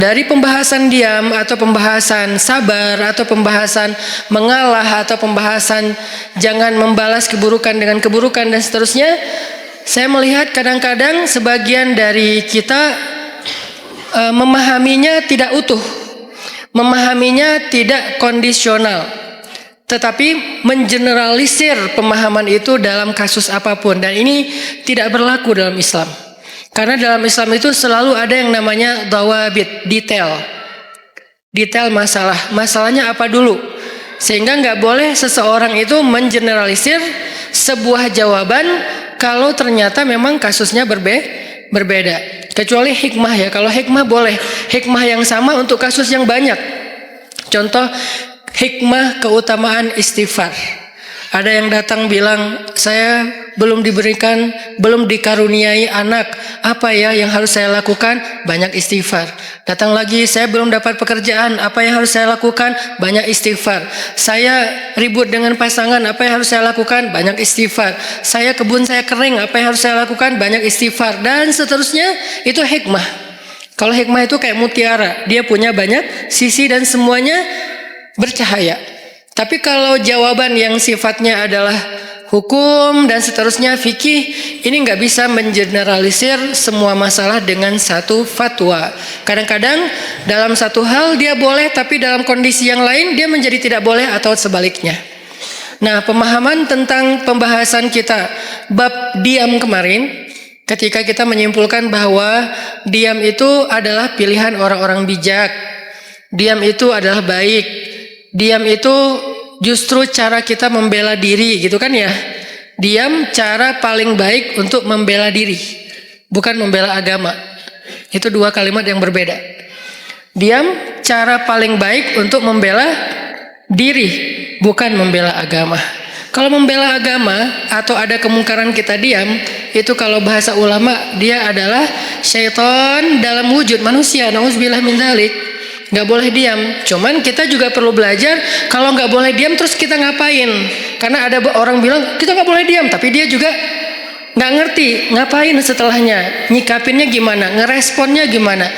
Dari pembahasan diam atau pembahasan sabar atau pembahasan mengalah atau pembahasan jangan membalas keburukan dengan keburukan dan seterusnya, saya melihat kadang-kadang sebagian dari kita memahaminya tidak utuh, memahaminya tidak kondisional, tetapi mengeneralisir pemahaman itu dalam kasus apapun, dan ini tidak berlaku dalam Islam. Karena dalam Islam itu selalu ada yang namanya dawabit, detail masalah. Masalahnya apa dulu? Sehingga nggak boleh seseorang itu mengeneralisir sebuah jawaban kalau ternyata memang kasusnya berbeda. Kecuali hikmah ya. Kalau hikmah boleh. Hikmah yang sama untuk kasus yang banyak. Contoh hikmah keutamaan istighfar. Ada yang datang bilang, saya belum dikaruniai anak. Apa ya yang harus saya lakukan? Banyak istighfar. Datang lagi, saya belum dapat pekerjaan. Apa yang harus saya lakukan? Banyak istighfar. Saya ribut dengan pasangan. Apa yang harus saya lakukan? Banyak istighfar. Kebun saya kering. Apa yang harus saya lakukan? Banyak istighfar. Dan seterusnya, itu hikmah. Kalau hikmah itu kayak mutiara. Dia punya banyak sisi dan semuanya bercahaya. Tapi kalau jawaban yang sifatnya adalah hukum dan seterusnya, fikih, ini nggak bisa mengeneralisir semua masalah dengan satu fatwa. Kadang-kadang dalam satu hal dia boleh, tapi dalam kondisi yang lain dia menjadi tidak boleh atau sebaliknya. Nah, pemahaman tentang pembahasan kita bab diam kemarin, ketika kita menyimpulkan bahwa diam itu adalah pilihan orang-orang bijak, diam itu adalah baik. Diam itu justru cara kita membela diri, gitu kan ya. Diam cara paling baik untuk membela diri, bukan membela agama. Itu dua kalimat yang berbeda. Diam cara paling baik untuk membela diri, bukan membela agama. Kalau membela agama atau ada kemungkaran kita diam, itu kalau bahasa ulama dia adalah syaitan dalam wujud manusia. Nauzubillah min dzalik. Gak boleh diam. Cuman kita juga perlu belajar kalau gak boleh diam terus kita ngapain. Karena ada orang bilang kita gak boleh diam, tapi dia juga gak ngerti ngapain setelahnya, nyikapinnya gimana, ngeresponnya gimana,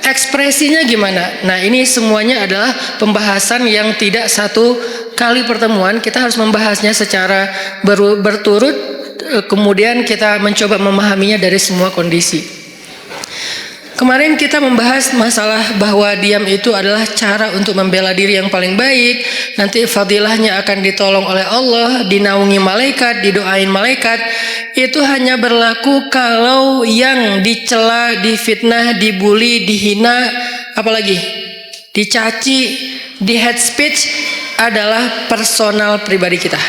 ekspresinya gimana. Nah, ini semuanya adalah pembahasan yang tidak satu kali pertemuan. Kita harus membahasnya secara berturut, kemudian kita mencoba memahaminya dari semua kondisi. Kemarin kita membahas masalah bahwa diam itu adalah cara untuk membela diri yang paling baik. Nanti fadilahnya akan ditolong oleh Allah, dinaungi malaikat, didoain malaikat. Itu hanya berlaku kalau yang dicela, difitnah, dibully, dihina, apalagi dicaci, di hate speech adalah personal pribadi kita.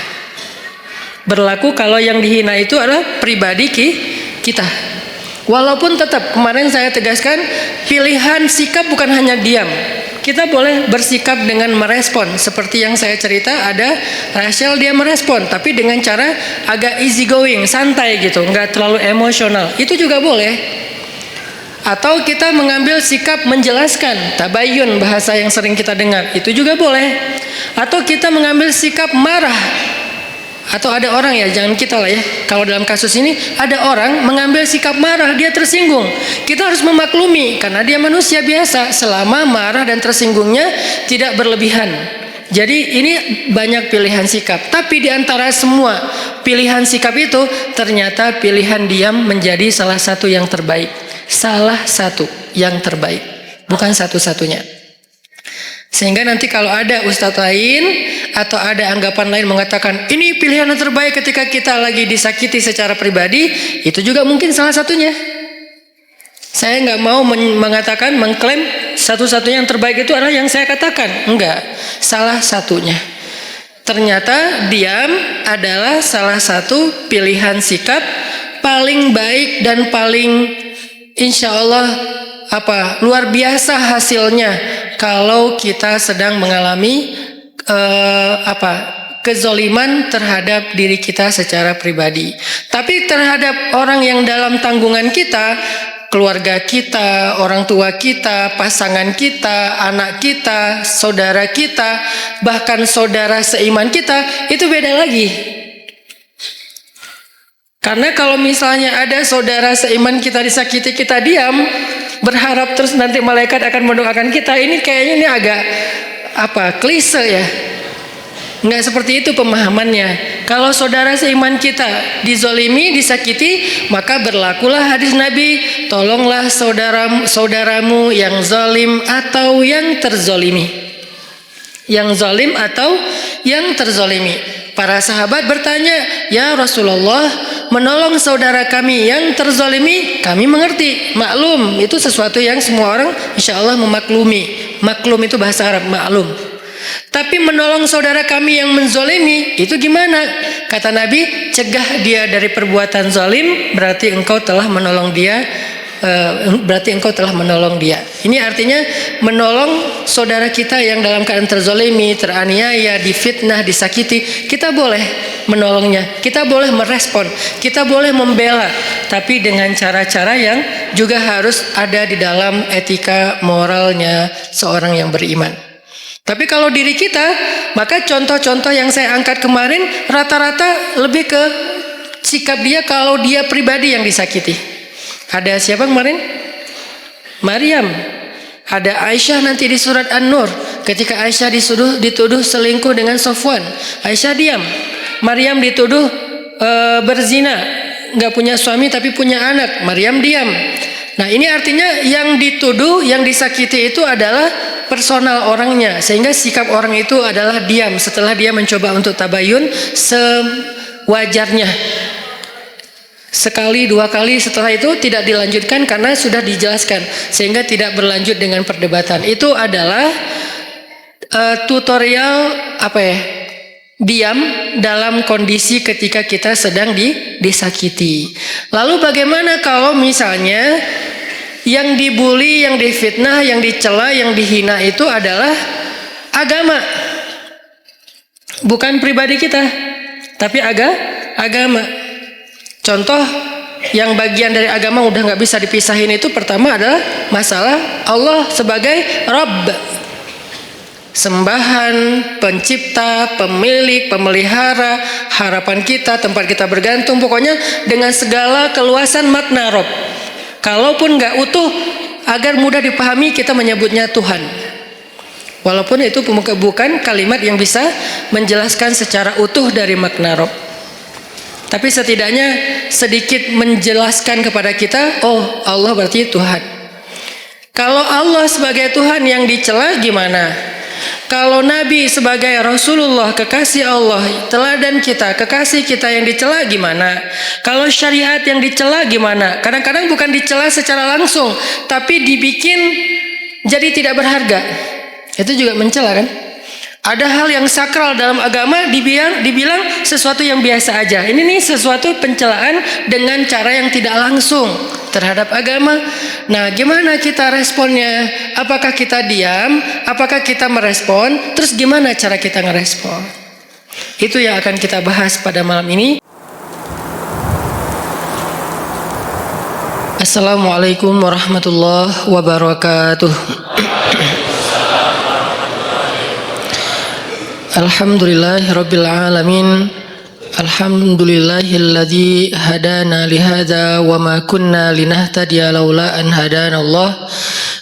Berlaku kalau yang dihina itu adalah pribadi kita. Walaupun tetap kemarin saya tegaskan pilihan sikap bukan hanya diam. Kita boleh bersikap dengan merespon. Seperti yang saya cerita, ada Rachel dia merespon, tapi dengan cara agak easy going, santai gitu, nggak terlalu emosional. Itu juga boleh. Atau kita mengambil sikap menjelaskan, tabayun bahasa yang sering kita dengar, itu juga boleh. Atau kita mengambil sikap marah. Atau ada orang ya, jangan kita lah ya. Kalau dalam kasus ini ada orang mengambil sikap marah, dia tersinggung. Kita harus memaklumi karena dia manusia biasa, selama marah dan tersinggungnya tidak berlebihan. Jadi ini banyak pilihan sikap. Tapi di antara semua pilihan sikap itu, ternyata pilihan diam menjadi salah satu yang terbaik. Salah satu yang terbaik, bukan satu-satunya. Sehingga nanti kalau ada ustadz lain atau ada anggapan lain mengatakan ini pilihan yang terbaik ketika kita lagi disakiti secara pribadi, itu juga mungkin salah satunya. Saya nggak mau mengatakan, mengklaim satu-satunya yang terbaik itu adalah yang saya katakan. Enggak, salah satunya. Ternyata diam adalah salah satu pilihan sikap paling baik dan paling insya Allah luar biasa hasilnya kalau kita sedang mengalami kezoliman terhadap diri kita secara pribadi. Tapi terhadap orang yang dalam tanggungan kita, keluarga kita, orang tua kita, pasangan kita, anak kita, saudara kita, bahkan saudara seiman kita, itu beda lagi. Karena kalau misalnya ada saudara seiman kita disakiti, kita diam, berharap terus nanti malaikat akan mendoakan kita. Ini kayaknya ini agak klise ya. Enggak seperti itu pemahamannya. Kalau saudara seiman kita dizolimi, disakiti, maka berlakulah hadis Nabi, tolonglah saudaramu yang zalim atau yang terzolimi. Yang zalim atau yang terzolimi. Para sahabat bertanya, ya Rasulullah, menolong saudara kami yang terzolimi, kami mengerti, maklum, itu sesuatu yang semua orang insya Allah memaklumi. Maklum itu bahasa Arab, maklum. Tapi menolong saudara kami yang menzolimi, itu gimana? Kata Nabi, cegah dia dari perbuatan zalim, berarti engkau telah menolong dia. Ini artinya menolong saudara kita yang dalam keadaan terzolimi, teraniaya, difitnah, disakiti. Kita boleh menolongnya, kita boleh merespon, kita boleh membela, tapi dengan cara-cara yang juga harus ada di dalam etika moralnya seorang yang beriman. Tapi kalau diri kita, maka contoh-contoh yang saya angkat kemarin rata-rata lebih ke sikap dia kalau dia pribadi yang disakiti. Ada siapa kemarin? Maryam. Ada Aisyah nanti di surat An-Nur. Ketika Aisyah dituduh selingkuh dengan Sofwan, Aisyah diam. Maryam dituduh berzina, nggak punya suami tapi punya anak. Maryam diam. Nah ini artinya yang dituduh, yang disakiti itu adalah personal orangnya, sehingga sikap orang itu adalah diam setelah dia mencoba untuk tabayun sewajarnya. Sekali, dua kali, setelah itu tidak dilanjutkan karena sudah dijelaskan, sehingga tidak berlanjut dengan perdebatan. Itu adalah tutorial diam dalam kondisi ketika kita sedang disakiti. Lalu bagaimana kalau misalnya yang dibully, yang difitnah, yang dicela, yang dihina itu adalah agama, bukan pribadi kita, tapi agama. Contoh yang bagian dari agama udah nggak bisa dipisahin itu pertama adalah masalah Allah sebagai Rabb, sembahan, pencipta, pemilik, pemelihara, harapan kita, tempat kita bergantung, pokoknya dengan segala keluasan makna Rabb. Kalaupun nggak utuh, agar mudah dipahami kita menyebutnya Tuhan. Walaupun itu bukan kalimat yang bisa menjelaskan secara utuh dari makna Rabb. Tapi setidaknya sedikit menjelaskan kepada kita, oh Allah berarti Tuhan. Kalau Allah sebagai Tuhan yang dicela gimana? Kalau Nabi sebagai Rasulullah, kekasih Allah, teladan kita, kekasih kita yang dicela gimana? Kalau syariat yang dicela gimana? Kadang-kadang bukan dicela secara langsung, tapi dibikin jadi tidak berharga. Itu juga mencela kan? Ada hal yang sakral dalam agama dibilang sesuatu yang biasa aja. Ini nih sesuatu pencelaan dengan cara yang tidak langsung terhadap agama. Nah, gimana kita responnya? Apakah kita diam? Apakah kita merespon? Terus gimana cara kita ngerespon? Itu yang akan kita bahas pada malam ini. Assalamualaikum warahmatullahi wabarakatuh. Alhamdulillahirabbil alamin. Alhamdulillahilladzi hadana lihada wa ma kunna linahtadiya laula an hadana Allah.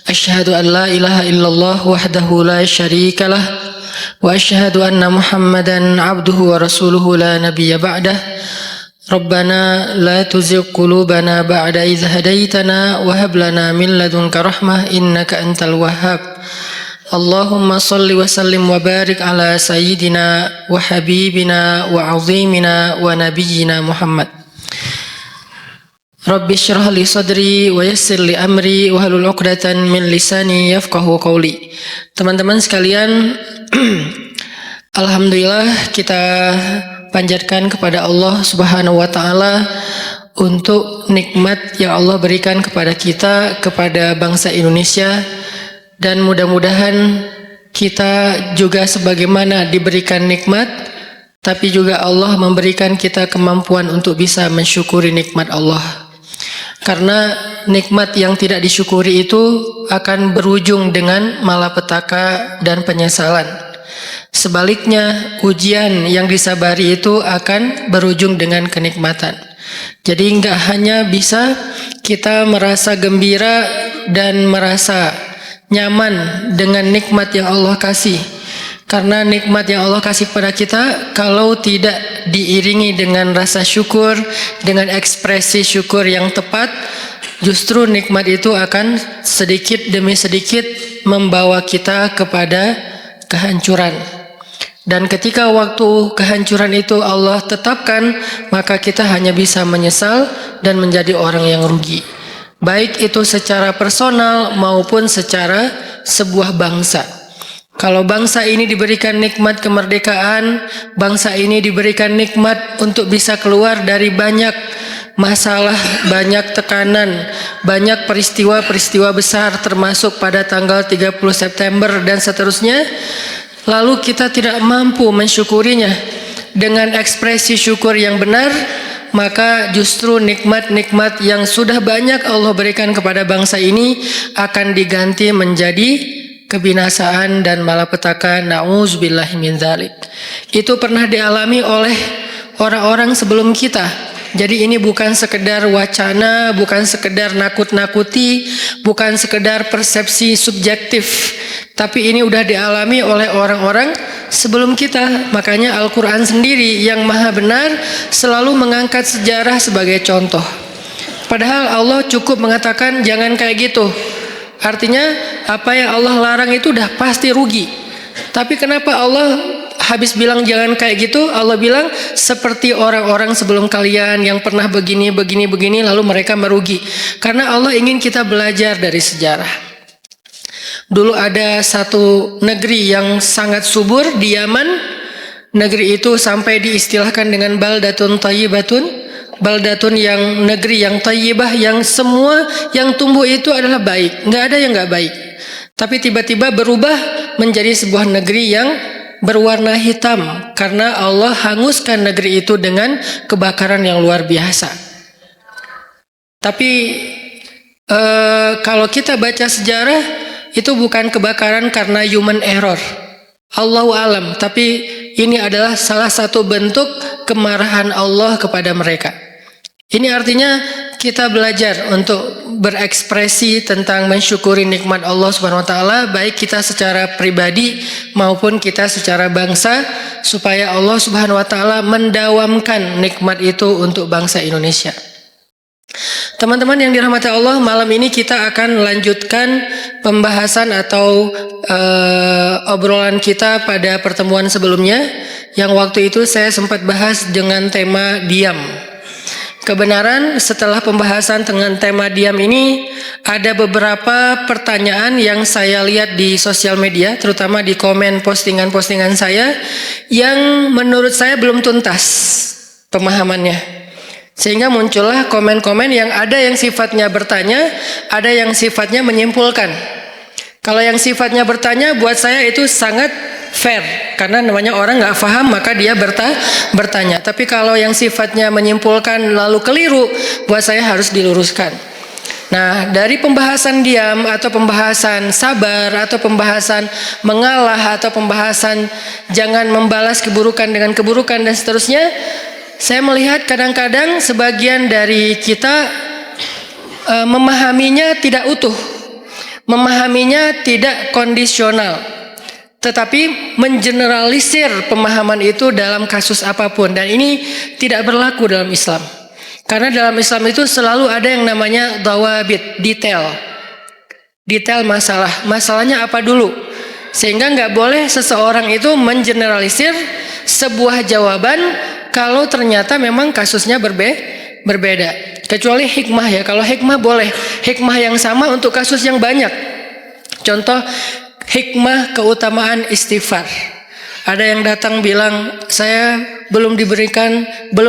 Asyhadu an la ilaha illallah wahdahu la syarika lah wa asyhadu anna Muhammadan abduhu wa rasuluhu la nabiyya ba'dah. Rabbana la tuzigh qulubana ba'da idh hadaitana wa hab lana min ladunka rahmah innaka antal wahhab. Allahumma salli wa sallim wa barik ala sayyidina wa habibina wa azimina wa nabiyyina Muhammad. Rabbi syrah li sadri wa yassir li amri wa halul 'uqdatan min lisani yafqahu qawli. Teman-teman sekalian, alhamdulillah kita panjatkan kepada Allah Subhanahu wa taala untuk nikmat yang Allah berikan kepada kita, kepada bangsa Indonesia. Dan mudah-mudahan kita juga sebagaimana diberikan nikmat, tapi juga Allah memberikan kita kemampuan untuk bisa mensyukuri nikmat Allah. Karena nikmat yang tidak disyukuri itu akan berujung dengan malapetaka dan penyesalan. Sebaliknya, ujian yang disabari itu akan berujung dengan kenikmatan. Jadi nggak hanya bisa kita merasa gembira dan merasa nyaman dengan nikmat yang Allah kasih. Karena nikmat yang Allah kasih kepada kita, kalau tidak diiringi dengan rasa syukur, dengan ekspresi syukur yang tepat, justru nikmat itu akan sedikit demi sedikit membawa kita kepada kehancuran. Dan ketika waktu kehancuran itu Allah tetapkan, maka kita hanya bisa menyesal dan menjadi orang yang rugi. Baik itu secara personal maupun secara sebuah bangsa. Kalau bangsa ini diberikan nikmat kemerdekaan, bangsa ini diberikan nikmat untuk bisa keluar dari banyak masalah, banyak tekanan, banyak peristiwa-peristiwa besar termasuk pada tanggal 30 September dan seterusnya, lalu kita tidak mampu mensyukurinya dengan ekspresi syukur yang benar, maka justru nikmat-nikmat yang sudah banyak Allah berikan kepada bangsa ini akan diganti menjadi kebinasaan dan malapetaka. Na'udzubillahi min dzalik. Itu pernah dialami oleh orang-orang sebelum kita. Jadi ini bukan sekedar wacana, bukan sekedar nakut-nakuti, bukan sekedar persepsi subjektif, tapi ini udah dialami oleh orang-orang sebelum kita. Makanya Al-Quran sendiri yang maha benar selalu mengangkat sejarah sebagai contoh. Padahal Allah cukup mengatakan jangan kayak gitu. Artinya apa yang Allah larang itu udah pasti rugi. Tapi kenapa Allah habis bilang jangan kayak gitu, Allah bilang seperti orang-orang sebelum kalian yang pernah begini lalu mereka merugi. Karena Allah ingin kita belajar dari sejarah. Dulu ada satu negeri yang sangat subur di Yaman. Negeri itu sampai diistilahkan dengan baldatun thayyibatun. Baldatun yang negeri yang thayyibah, yang semua yang tumbuh itu adalah baik, nggak ada yang nggak baik. Tapi tiba-tiba berubah menjadi sebuah negeri yang berwarna hitam karena Allah hanguskan negeri itu dengan kebakaran yang luar biasa. Tapi kalau kita baca sejarah, itu bukan kebakaran karena human error, Allahu alam, tapi ini adalah salah satu bentuk kemarahan Allah kepada mereka. Ini artinya kita belajar untuk berekspresi tentang mensyukuri nikmat Allah Subhanahu wa taala, baik kita secara pribadi maupun kita secara bangsa, supaya Allah Subhanahu wa taala mendawamkan nikmat itu untuk bangsa Indonesia. Teman-teman yang dirahmati Allah, malam ini kita akan melanjutkan pembahasan atau obrolan kita pada pertemuan sebelumnya, yang waktu itu saya sempat bahas dengan tema diam. Kebenaran setelah pembahasan dengan tema diam ini, ada beberapa pertanyaan yang saya lihat di sosial media, terutama di komen postingan-postingan saya, yang menurut saya belum tuntas pemahamannya. Sehingga muncullah komen-komen yang ada yang sifatnya bertanya, ada yang sifatnya menyimpulkan. Kalau yang sifatnya bertanya, buat saya itu sangat fair, karena namanya orang nggak paham maka dia bertanya. Tapi kalau yang sifatnya menyimpulkan lalu keliru, buat saya harus diluruskan. Nah, dari pembahasan diam atau pembahasan sabar atau pembahasan mengalah atau pembahasan jangan membalas keburukan dengan keburukan dan seterusnya, saya melihat kadang-kadang sebagian dari kita memahaminya tidak utuh, memahaminya tidak kondisional, tetapi mengeneralisir pemahaman itu dalam kasus apapun. Dan ini tidak berlaku dalam Islam. Karena dalam Islam itu selalu ada yang namanya dhawabit, detail masalah. Masalahnya apa dulu? Sehingga nggak boleh seseorang itu mengeneralisir sebuah jawaban kalau ternyata memang kasusnya berbeda. Kecuali hikmah ya. Kalau hikmah boleh. Hikmah yang sama untuk kasus yang banyak. Contoh, hikmah keutamaan istighfar. Ada yang datang bilang, saya belum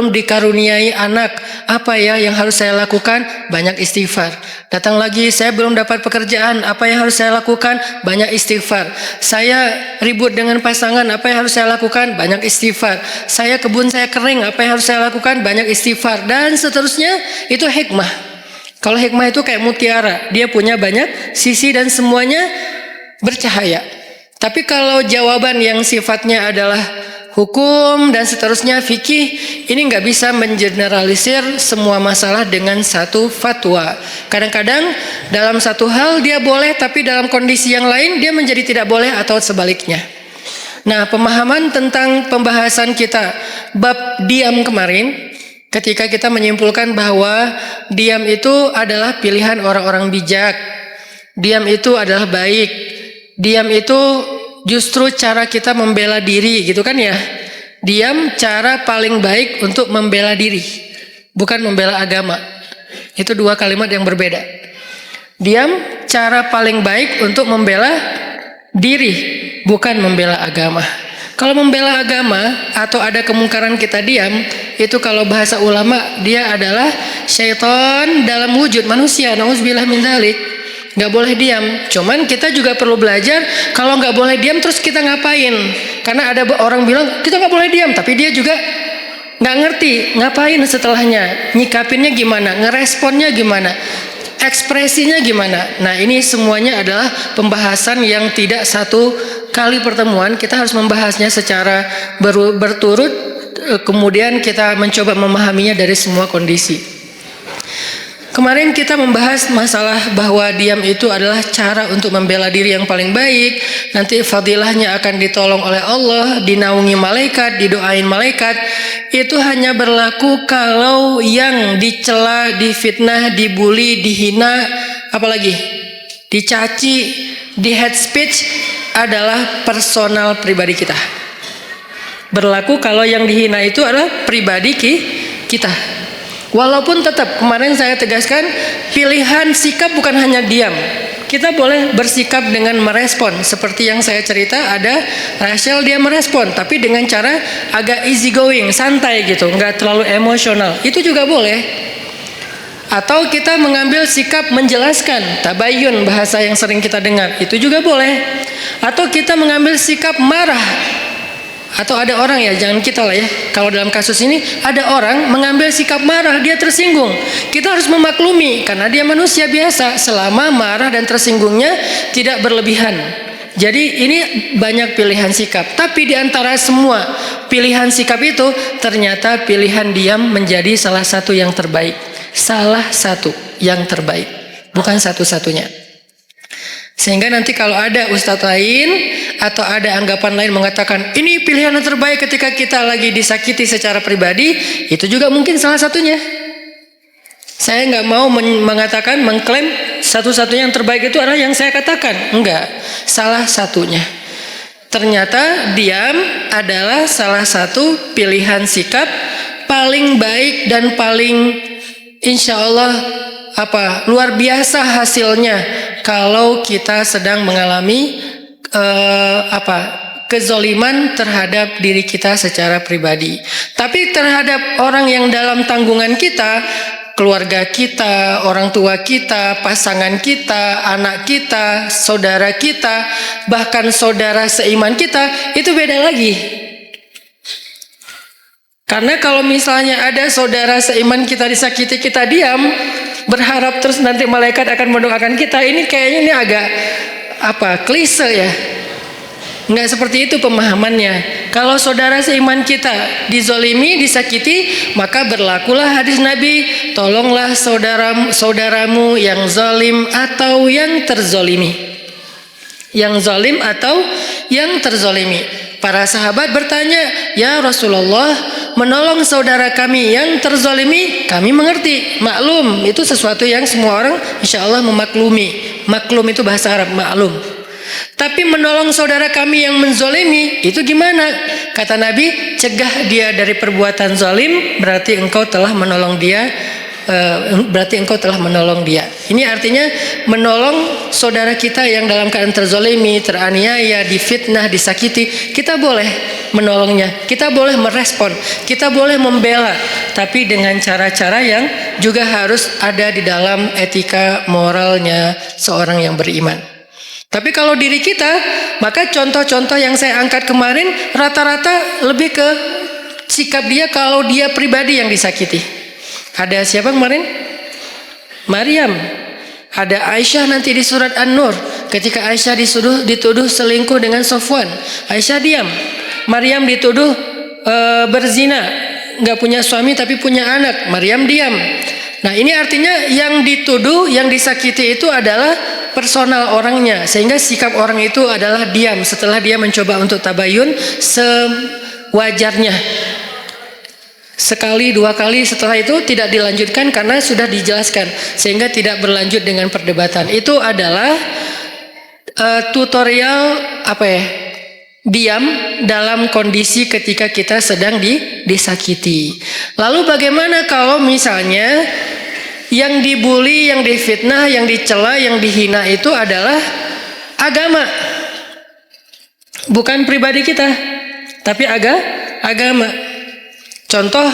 dikaruniai anak. Apa ya yang harus saya lakukan? Banyak istighfar. Datang lagi, saya belum dapat pekerjaan. Apa yang harus saya lakukan? Banyak istighfar. Saya ribut dengan pasangan. Apa yang harus saya lakukan? Banyak istighfar. Kebun saya kering. Apa yang harus saya lakukan? Banyak istighfar. Dan seterusnya, itu hikmah. Kalau hikmah itu kayak mutiara. Dia punya banyak sisi dan semuanya bercahaya. Tapi kalau jawaban yang sifatnya adalah hukum dan seterusnya, fikih, ini nggak bisa mengeneralisir semua masalah dengan satu fatwa. Kadang-kadang dalam satu hal dia boleh, tapi dalam kondisi yang lain dia menjadi tidak boleh atau sebaliknya. Nah, pemahaman tentang pembahasan kita bab diam kemarin, ketika kita menyimpulkan bahwa diam itu adalah pilihan orang-orang bijak, diam itu adalah baik, diam itu justru cara kita membela diri, gitu kan ya. Diam cara paling baik untuk membela diri, bukan membela agama. Itu dua kalimat yang berbeda. Diam cara paling baik untuk membela diri, bukan membela agama. Kalau membela agama atau ada kemungkaran kita diam, itu kalau bahasa ulama dia adalah syaitan dalam wujud manusia. Nauzubillah min dzalik. Nggak boleh diam. Cuman kita juga perlu belajar kalau nggak boleh diam terus kita ngapain. Karena ada orang bilang kita nggak boleh diam, tapi dia juga nggak ngerti ngapain setelahnya, nyikapinnya gimana, ngeresponnya gimana, ekspresinya gimana. Nah, ini semuanya adalah pembahasan yang tidak satu kali pertemuan. Kita harus membahasnya secara berturut, kemudian kita mencoba memahaminya dari semua kondisi. Kemarin kita membahas masalah bahwa diam itu adalah cara untuk membela diri yang paling baik. Nanti fadilahnya akan ditolong oleh Allah, dinaungi malaikat, didoain malaikat. Itu hanya berlaku kalau yang dicela, difitnah, dibully, dihina, apalagi dicaci, di hate speech adalah personal pribadi kita. Berlaku kalau yang dihina itu adalah pribadi kita. Walaupun tetap kemarin saya tegaskan pilihan sikap bukan hanya diam. Kita boleh bersikap dengan merespon. Seperti yang saya cerita, ada Rachel dia merespon, tapi dengan cara agak easy going, santai gitu, nggak terlalu emosional. Itu juga boleh. Atau kita mengambil sikap menjelaskan, tabayun bahasa yang sering kita dengar, itu juga boleh. Atau kita mengambil sikap marah. Atau ada orang ya, jangan kita lah ya. Kalau dalam kasus ini ada orang mengambil sikap marah, dia tersinggung. Kita harus memaklumi karena dia manusia biasa, selama marah dan tersinggungnya tidak berlebihan. Jadi ini banyak pilihan sikap. Tapi di antara semua pilihan sikap itu ternyata pilihan diam menjadi salah satu yang terbaik. Salah satu yang terbaik, bukan satu-satunya. Sehingga nanti kalau ada ustadz lain atau ada anggapan lain mengatakan ini pilihan yang terbaik ketika kita lagi disakiti secara pribadi, itu juga mungkin salah satunya. Saya nggak mau mengatakan, mengklaim satu-satunya yang terbaik itu adalah yang saya katakan. Enggak, salah satunya. Ternyata diam adalah salah satu pilihan sikap paling baik dan paling insya Allah luar biasa hasilnya kalau kita sedang mengalami kezoliman terhadap diri kita secara pribadi. Tapi terhadap orang yang dalam tanggungan kita, keluarga kita, orang tua kita, pasangan kita, anak kita, saudara kita, bahkan saudara seiman kita, itu beda lagi. Karena kalau misalnya ada saudara seiman kita disakiti, kita diam, berharap terus nanti malaikat akan mendoakan kita, ini kayaknya ini agak klise ya. Enggak seperti itu pemahamannya. Kalau saudara seiman kita dizolimi, disakiti, maka berlakulah hadis Nabi, tolonglah saudaramu yang zalim atau yang terzolimi. Yang zalim atau yang terzolimi. Para sahabat bertanya, ya Rasulullah, menolong saudara kami yang terzolimi, kami mengerti, maklum, itu sesuatu yang semua orang insya Allah memaklumi. Maklum itu bahasa Arab, maklum. Tapi menolong saudara kami yang menzolimi, itu gimana? Kata Nabi, cegah dia dari perbuatan zalim, berarti engkau telah menolong dia. Ini artinya menolong saudara kita yang dalam keadaan terzolimi, teraniaya, difitnah, disakiti. Kita boleh menolongnya, kita boleh merespon, kita boleh membela, tapi dengan cara-cara yang juga harus ada di dalam etika moralnya seorang yang beriman. Tapi kalau diri kita, maka contoh-contoh yang saya angkat kemarin rata-rata lebih ke sikap dia kalau dia pribadi yang disakiti. Ada siapa kemarin? Maryam. Ada Aisyah nanti di surat An-Nur. Ketika Aisyah dituduh selingkuh dengan Sofwan, Aisyah diam. Maryam dituduh berzina, nggak punya suami tapi punya anak, Maryam diam. Nah ini artinya yang dituduh, yang disakiti itu adalah personal orangnya, sehingga sikap orang itu adalah diam setelah dia mencoba untuk tabayun sewajarnya. Sekali dua kali, setelah itu tidak dilanjutkan karena sudah dijelaskan, sehingga tidak berlanjut dengan perdebatan. Itu adalah tutorial diam dalam kondisi ketika kita sedang disakiti. Lalu bagaimana kalau misalnya yang dibully, yang difitnah, yang dicela, yang dihina itu adalah agama, bukan pribadi kita, tapi agama. Contoh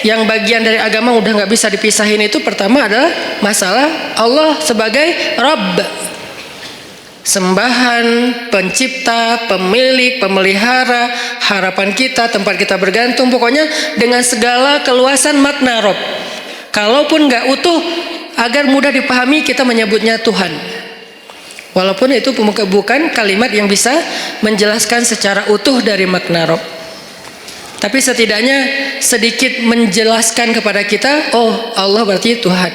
yang bagian dari agama udah nggak bisa dipisahin itu, pertama adalah masalah Allah sebagai Rabb, sembahan, pencipta, pemilik, pemelihara, harapan kita, tempat kita bergantung, pokoknya dengan segala keluasan makna Rabb. Kalaupun nggak utuh, agar mudah dipahami kita menyebutnya Tuhan. Walaupun itu bukan kalimat yang bisa menjelaskan secara utuh dari makna Rabb. Tapi setidaknya sedikit menjelaskan kepada kita, oh Allah berarti Tuhan.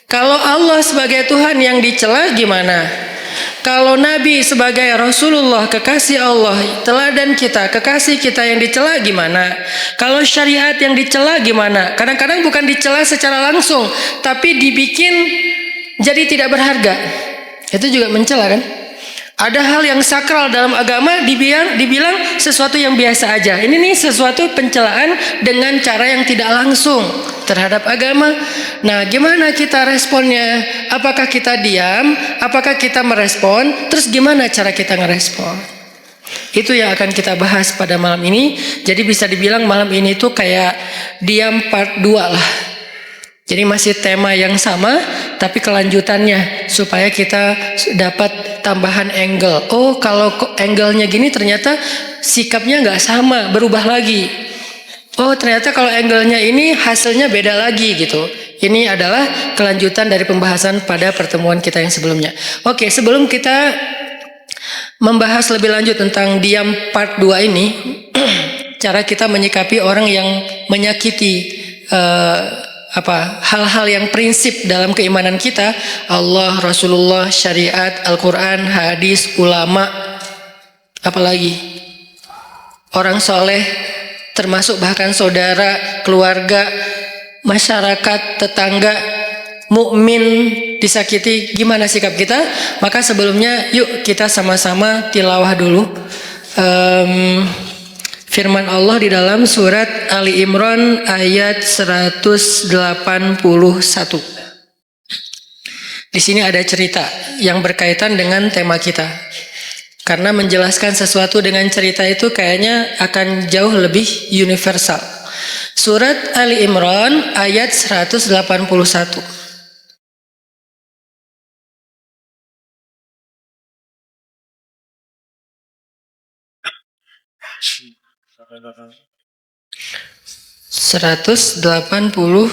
Kalau Allah sebagai Tuhan yang dicela gimana? Kalau Nabi sebagai Rasulullah, kekasih Allah, teladan kita, kekasih kita yang dicela gimana? Kalau syariat yang dicela gimana? Kadang-kadang bukan dicela secara langsung, tapi dibikin jadi tidak berharga. Itu juga mencela kan? Ada hal yang sakral dalam agama dibilang sesuatu yang biasa aja. Ini nih sesuatu pencelaan dengan cara yang tidak langsung terhadap agama. Nah, gimana kita responnya? Apakah kita diam? Apakah kita merespon? Terus gimana cara kita ngerespon? Itu yang akan kita bahas pada malam ini. Jadi bisa dibilang malam ini tuh kayak diam part 2 lah. Jadi masih tema yang sama, tapi kelanjutannya supaya kita dapat tambahan angle. Oh, kalau angle-nya gini ternyata sikapnya nggak sama, berubah lagi. Oh, ternyata kalau angle-nya ini hasilnya beda lagi gitu. Ini adalah kelanjutan dari pembahasan pada pertemuan kita yang sebelumnya. Oke, sebelum kita membahas lebih lanjut tentang diam part 2 ini, cara kita menyikapi orang yang menyakiti hal-hal yang prinsip dalam keimanan kita, Allah, Rasulullah, syariat, Al-Quran, hadis, ulama, apalagi orang soleh, termasuk bahkan saudara, keluarga, masyarakat, tetangga, mukmin disakiti, gimana sikap kita? Maka sebelumnya yuk kita sama-sama tilawah dulu firman Allah di dalam surat Ali Imran ayat 181. Di sini ada cerita yang berkaitan dengan tema kita. Karena menjelaskan sesuatu dengan cerita itu kayaknya akan jauh lebih universal. Surat Ali Imran ayat 181. Seratus 181.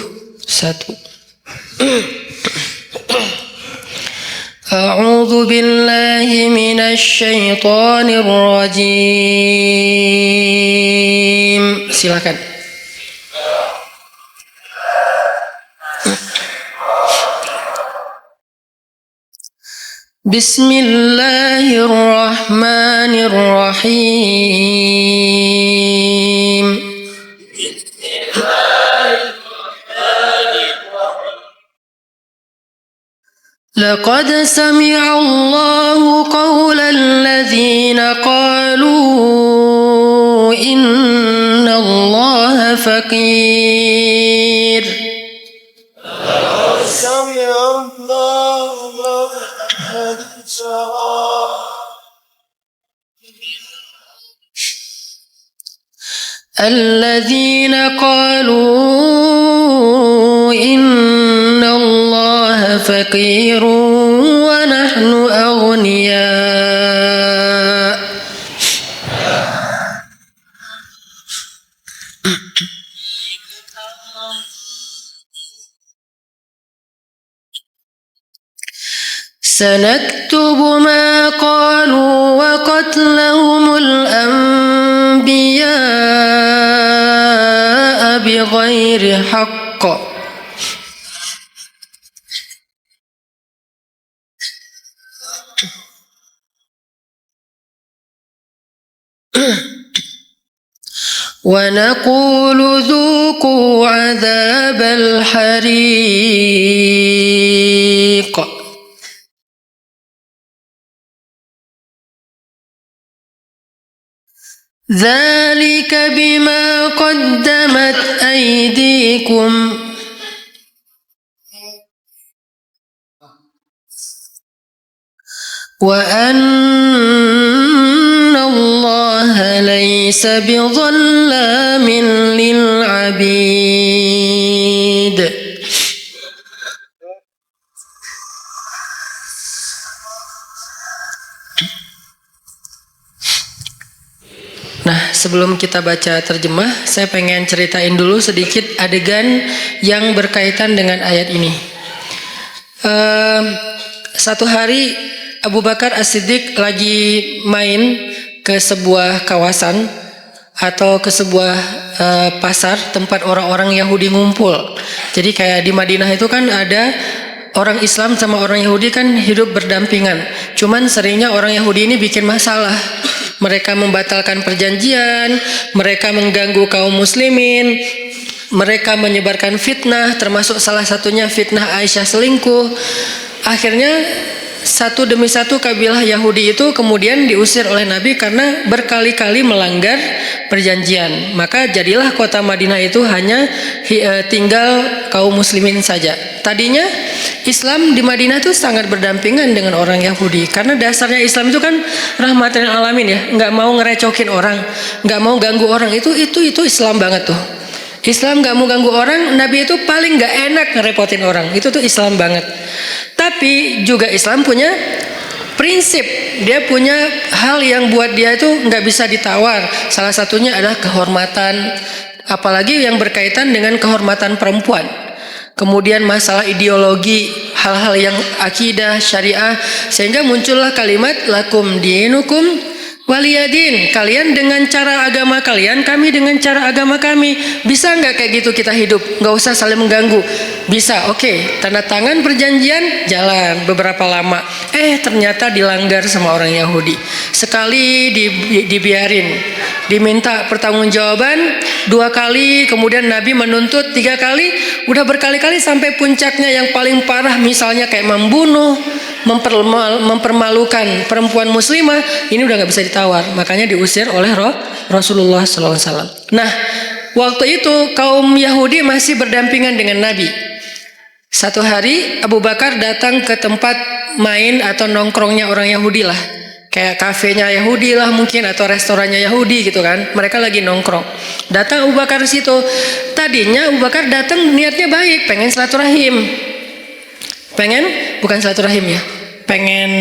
A'udzu billahi minasy syaithanir rajim. Silakan. Bismillahirrahmanirrahim. لقد سمع الله قول الذين قالوا إن الله فقير. لقد سمع الله الذين قالوا إن الله فقير ونحن أغنياء. سنكتب ما قالوا وقتلهم الأنبياء haqq. ونقول ذوقوا عذاب الحريق. ذلك بما قدمت أيديكم وأن الله ليس بظلام للعبيد. Nah, sebelum kita baca terjemah, saya pengen ceritain dulu sedikit adegan yang berkaitan dengan ayat ini. Satu hari Abu Bakar As-Siddiq lagi main ke sebuah kawasan atau ke sebuah pasar tempat orang-orang Yahudi ngumpul. Jadi kayak di Madinah itu kan ada orang Islam sama orang Yahudi kan hidup berdampingan. Cuman seringnya orang Yahudi ini bikin masalah. Mereka membatalkan perjanjian, mereka mengganggu kaum muslimin, mereka menyebarkan fitnah, termasuk salah satunya fitnah Aisyah selingkuh. Akhirnya satu demi satu kabilah Yahudi itu kemudian diusir oleh Nabi karena berkali-kali melanggar perjanjian. Maka jadilah kota Madinah itu hanya tinggal kaum muslimin saja. Tadinya Islam di Madinah itu sangat berdampingan dengan orang Yahudi karena dasarnya Islam itu kan rahmatan alamin ya, nggak mau ngerecokin orang, nggak mau ganggu orang, itu Islam banget tuh. Islam nggak mau ganggu orang, Nabi itu paling nggak enak ngerepotin orang, itu tuh Islam banget. Tapi juga Islam punya prinsip, dia punya hal yang buat dia itu nggak bisa ditawar. Salah satunya adalah kehormatan, apalagi yang berkaitan dengan kehormatan perempuan. Kemudian masalah ideologi, hal-hal yang akidah, syariah, sehingga muncullah kalimat lakum dinukum waliyadin. Kalian dengan cara agama kalian, kami dengan cara agama kami. Bisa nggak kayak gitu kita hidup? Nggak usah saling mengganggu. Bisa, oke. Tanda tangan perjanjian, jalan beberapa lama. Ternyata dilanggar sama orang Yahudi. Sekali dibiarin, diminta pertanggungjawaban 2 kali, kemudian Nabi menuntut 3 kali, udah berkali-kali sampai puncaknya yang paling parah, misalnya kayak membunuh, mempermalukan perempuan muslimah, ini udah nggak bisa ditawar, makanya diusir oleh Rasulullah SAW. Nah, waktu itu kaum Yahudi masih berdampingan dengan Nabi. Satu hari Abu Bakar datang ke tempat main atau nongkrongnya orang Yahudi lah, kayak kafenya Yahudi lah mungkin, atau restorannya Yahudi gitu kan. Mereka lagi nongkrong. Datang Abu Bakar situ. Tadinya Abu Bakar datang niatnya baik, pengen silaturahim. Bukan silaturahim ya, pengen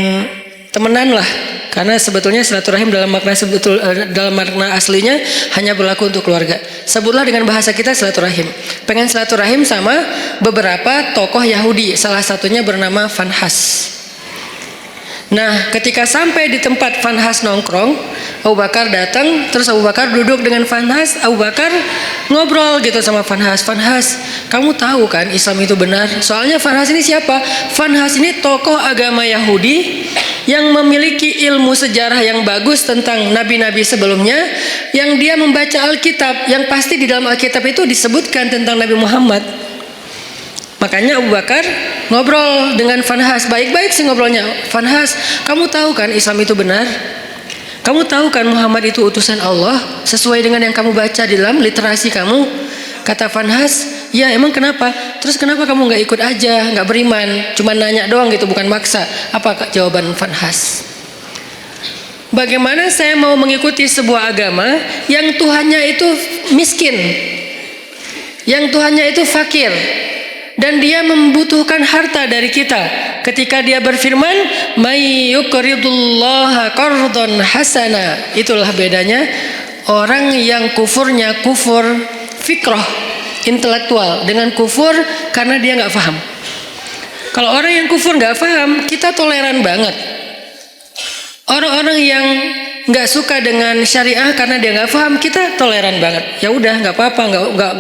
temenan lah. Karena sebetulnya silaturahim dalam makna aslinya hanya berlaku untuk keluarga. Sebutlah dengan bahasa kita silaturahim. Pengen silaturahim sama beberapa tokoh Yahudi, salah satunya bernama Fanhas. Nah, ketika sampai di tempat Fanhas nongkrong, Abu Bakar datang, terus Abu Bakar duduk dengan Fanhas. Abu Bakar ngobrol gitu sama Fanhas. Fanhas, kamu tahu kan Islam itu benar? Soalnya Fanhas ini siapa? Fanhas ini tokoh agama Yahudi yang memiliki ilmu sejarah yang bagus tentang nabi-nabi sebelumnya, yang dia membaca Alkitab, yang pasti di dalam Alkitab itu disebutkan tentang Nabi Muhammad. Makanya Abu Bakar ngobrol dengan Fanhas, baik-baik sih ngobrolnya. Fanhas, kamu tahu kan Islam itu benar? Kamu tahu kan Muhammad itu utusan Allah sesuai dengan yang kamu baca di dalam literasi kamu? Kata Fanhas, ya emang kenapa? Terus kenapa kamu nggak ikut aja, nggak beriman, cuma nanya doang gitu, bukan maksa? Apa jawaban Fanhas? Bagaimana saya mau mengikuti sebuah agama yang Tuhannya itu miskin, yang Tuhannya itu fakir, dan dia membutuhkan harta dari kita. Ketika dia berfirman, "May yuqridullaha qardhan hasana." Itulah bedanya orang yang kufurnya kufur fikrah, intelektual, dengan kufur karena dia nggak paham. Kalau orang yang kufur nggak paham, kita toleran banget. Orang-orang yang nggak suka dengan syariah karena dia nggak paham, kita toleran banget. Ya udah, nggak apa-apa,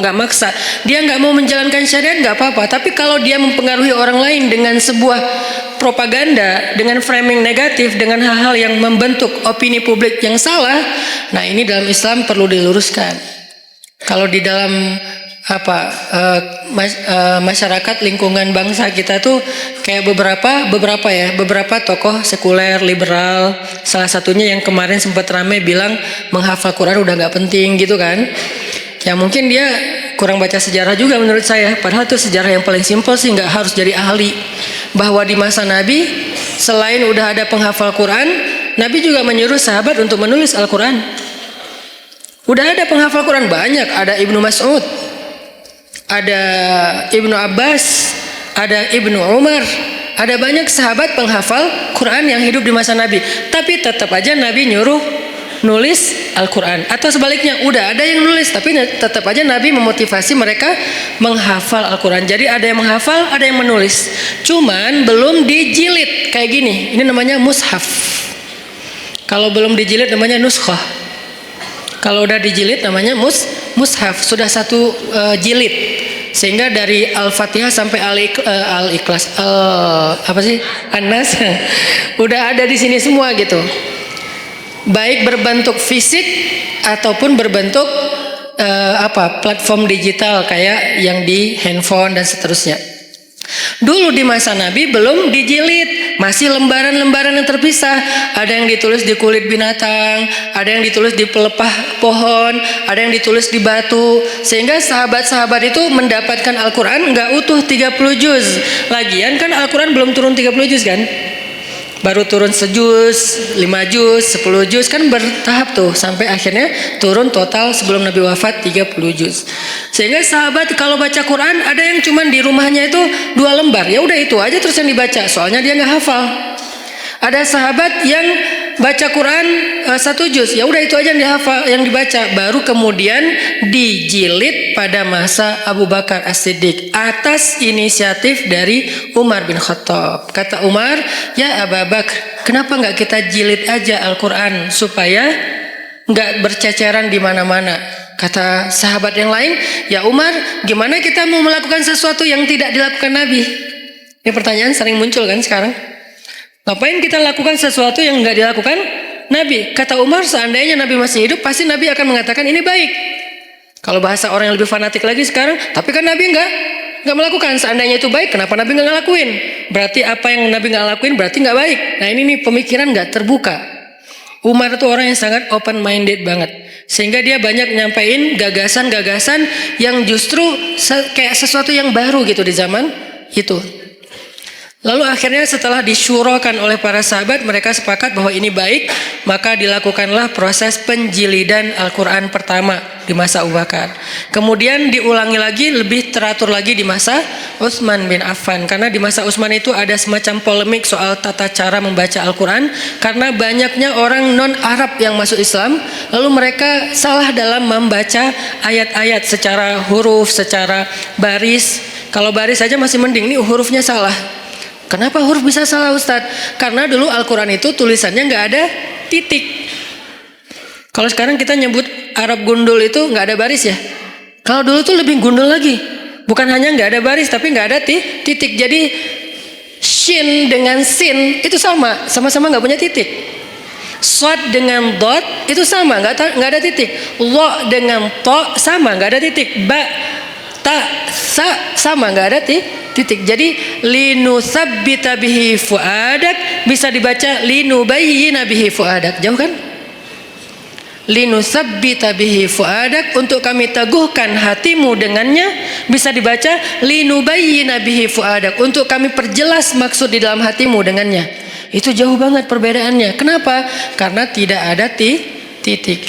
nggak maksa. Dia nggak mau menjalankan syariat, nggak apa-apa. Tapi kalau dia mempengaruhi orang lain dengan sebuah propaganda, dengan framing negatif, dengan hal-hal yang membentuk opini publik yang salah, nah ini dalam Islam perlu diluruskan. Kalau di dalam masyarakat lingkungan bangsa kita tuh kayak beberapa tokoh sekuler liberal, salah satunya yang kemarin sempat ramai bilang menghafal Quran udah nggak penting gitu kan. Ya mungkin dia kurang baca sejarah juga menurut saya, padahal itu sejarah yang paling simpel sih, nggak harus jadi ahli. Bahwa di masa Nabi selain udah ada penghafal Quran, Nabi juga menyuruh sahabat untuk menulis Al-Quran. Udah ada penghafal Quran banyak, ada Ibnu Mas'ud, ada Ibnu Abbas, ada Ibnu Umar, ada banyak sahabat penghafal Quran yang hidup di masa Nabi. Tapi tetap aja Nabi nyuruh nulis Al-Quran. Atau sebaliknya, udah ada yang nulis, tapi tetap aja Nabi memotivasi mereka menghafal Al-Quran. Jadi ada yang menghafal, ada yang menulis. Cuman belum dijilid kayak gini. Ini namanya mushaf. Kalau belum dijilid namanya nuskhah. Kalau udah dijilid namanya mushaf, sudah satu jilid. Sehingga dari Al-Fatihah sampai Al-Ikhlas, An-Nas udah ada di sini semua gitu. Baik berbentuk fisik ataupun berbentuk platform digital kayak yang di handphone dan seterusnya. Dulu di masa Nabi belum dijilid, masih lembaran-lembaran yang terpisah. Ada yang ditulis di kulit binatang, ada yang ditulis di pelepah pohon, ada yang ditulis di batu. Sehingga sahabat-sahabat itu mendapatkan Al-Quran nggak utuh 30 juz. Lagian kan Al-Quran belum turun 30 juz kan? Baru turun sejuz, 5 juz, 10 juz, kan bertahap tuh sampai akhirnya turun total sebelum Nabi wafat 30 juz. Sehingga sahabat kalau baca Quran ada yang cuman di rumahnya itu 2 lembar, ya udah itu aja terus yang dibaca, soalnya dia nggak hafal. Ada sahabat yang baca Quran 1 juz, ya udah itu aja yang dihafal, yang dibaca. Baru kemudian dijilid pada masa Abu Bakar As-Siddiq atas inisiatif dari Umar bin Khattab. Kata Umar, ya Abu Bakar, kenapa nggak kita jilid aja Al-Quran supaya nggak berceceran di mana-mana? Kata sahabat yang lain, ya Umar, gimana kita mau melakukan sesuatu yang tidak dilakukan Nabi? Ini pertanyaan sering muncul kan sekarang. Ngapain kita lakukan sesuatu yang nggak dilakukan Nabi? Kata Umar, seandainya Nabi masih hidup, pasti Nabi akan mengatakan ini baik. Kalau bahasa orang yang lebih fanatik lagi sekarang, tapi kan Nabi nggak melakukan. Seandainya itu baik, kenapa Nabi nggak ngelakuin? Berarti apa yang Nabi nggak lakuin berarti nggak baik. Nah ini nih pemikiran nggak terbuka. Umar itu orang yang sangat open minded banget, sehingga dia banyak nyampein gagasan-gagasan yang justru kayak sesuatu yang baru gitu di zaman itu. Lalu akhirnya setelah disyurakan oleh para sahabat, mereka sepakat bahwa ini baik, maka dilakukanlah proses penjilidan Al-Quran pertama di masa Abu Bakar. Kemudian diulangi lagi, lebih teratur lagi di masa Utsman bin Affan. Karena di masa Utsman itu ada semacam polemik soal tata cara membaca Al-Quran, karena banyaknya orang non-Arab yang masuk Islam, lalu mereka salah dalam membaca ayat-ayat secara huruf, secara baris. Kalau baris saja masih mending, ini hurufnya salah. Kenapa huruf bisa salah Ustadz? Karena dulu Al-Quran itu tulisannya nggak ada titik. Kalau sekarang kita nyebut Arab gundul itu nggak ada baris ya. Kalau dulu tuh lebih gundul lagi. Bukan hanya nggak ada baris, tapi nggak ada titik. Jadi shin dengan sin itu sama-sama nggak punya titik. Shad dengan dot itu sama, nggak ada titik. Lo dengan to sama, nggak ada titik. Ba, ta, sa sama, nggak ada titik. Jadi linusabbita bihi fuadak bisa dibaca linubayyina bihi fuadak. Jauh kan? Linusabbita bihi fuadak, untuk kami teguhkan hatimu dengannya, bisa dibaca linubayyina bihi fuadak, untuk kami perjelas maksud di dalam hatimu dengannya. Itu jauh banget perbedaannya. Kenapa? Karena tidak ada titik.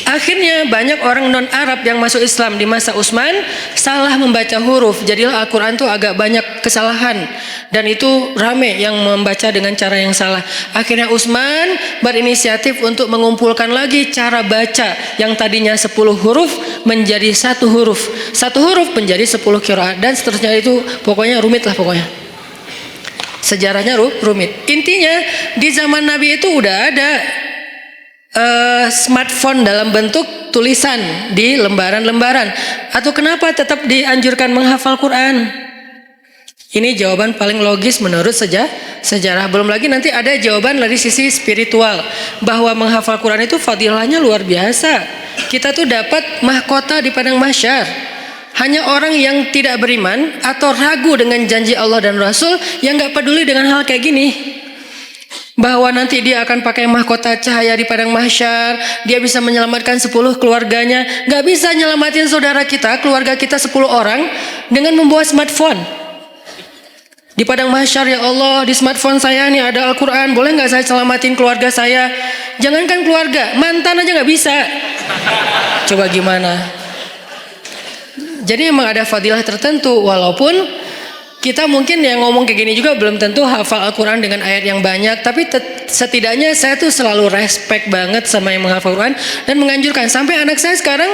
Akhirnya banyak orang non-Arab yang masuk Islam di masa Utsman salah membaca huruf. Jadilah Al-Quran itu agak banyak kesalahan, dan itu rame yang membaca dengan cara yang salah. Akhirnya Utsman berinisiatif untuk mengumpulkan lagi cara baca yang tadinya 10 huruf menjadi 1 huruf. 1 huruf menjadi 10 qiraat, dan seterusnya. Itu pokoknya rumit lah pokoknya. Sejarahnya rumit. Intinya di zaman Nabi itu udah ada smartphone dalam bentuk tulisan di lembaran-lembaran? Atau kenapa tetap dianjurkan menghafal Quran? Ini jawaban paling logis menurut sejarah. Belum lagi nanti ada jawaban dari sisi spiritual, bahwa menghafal Quran itu fadilahnya luar biasa. Kita tuh dapat mahkota di padang mahsyar. Hanya orang yang tidak beriman atau ragu dengan janji Allah dan Rasul yang gak peduli dengan hal kayak gini, bahwa nanti dia akan pakai mahkota cahaya di padang mahsyar, dia bisa menyelamatkan 10 keluarganya. Gak bisa nyelamatin saudara kita, keluarga kita 10 orang dengan membawa smartphone. Di padang mahsyar, ya Allah, di smartphone saya nih ada Al-Quran, boleh gak saya selamatin keluarga saya? Jangankan keluarga, mantan aja gak bisa. Coba gimana? Jadi memang ada fadilah tertentu, walaupun kita mungkin yang ngomong kayak gini juga belum tentu hafal Al-Quran dengan ayat yang banyak, tapi setidaknya saya tuh selalu respect banget sama yang menghafal Quran dan menganjurkan. Sampai anak saya sekarang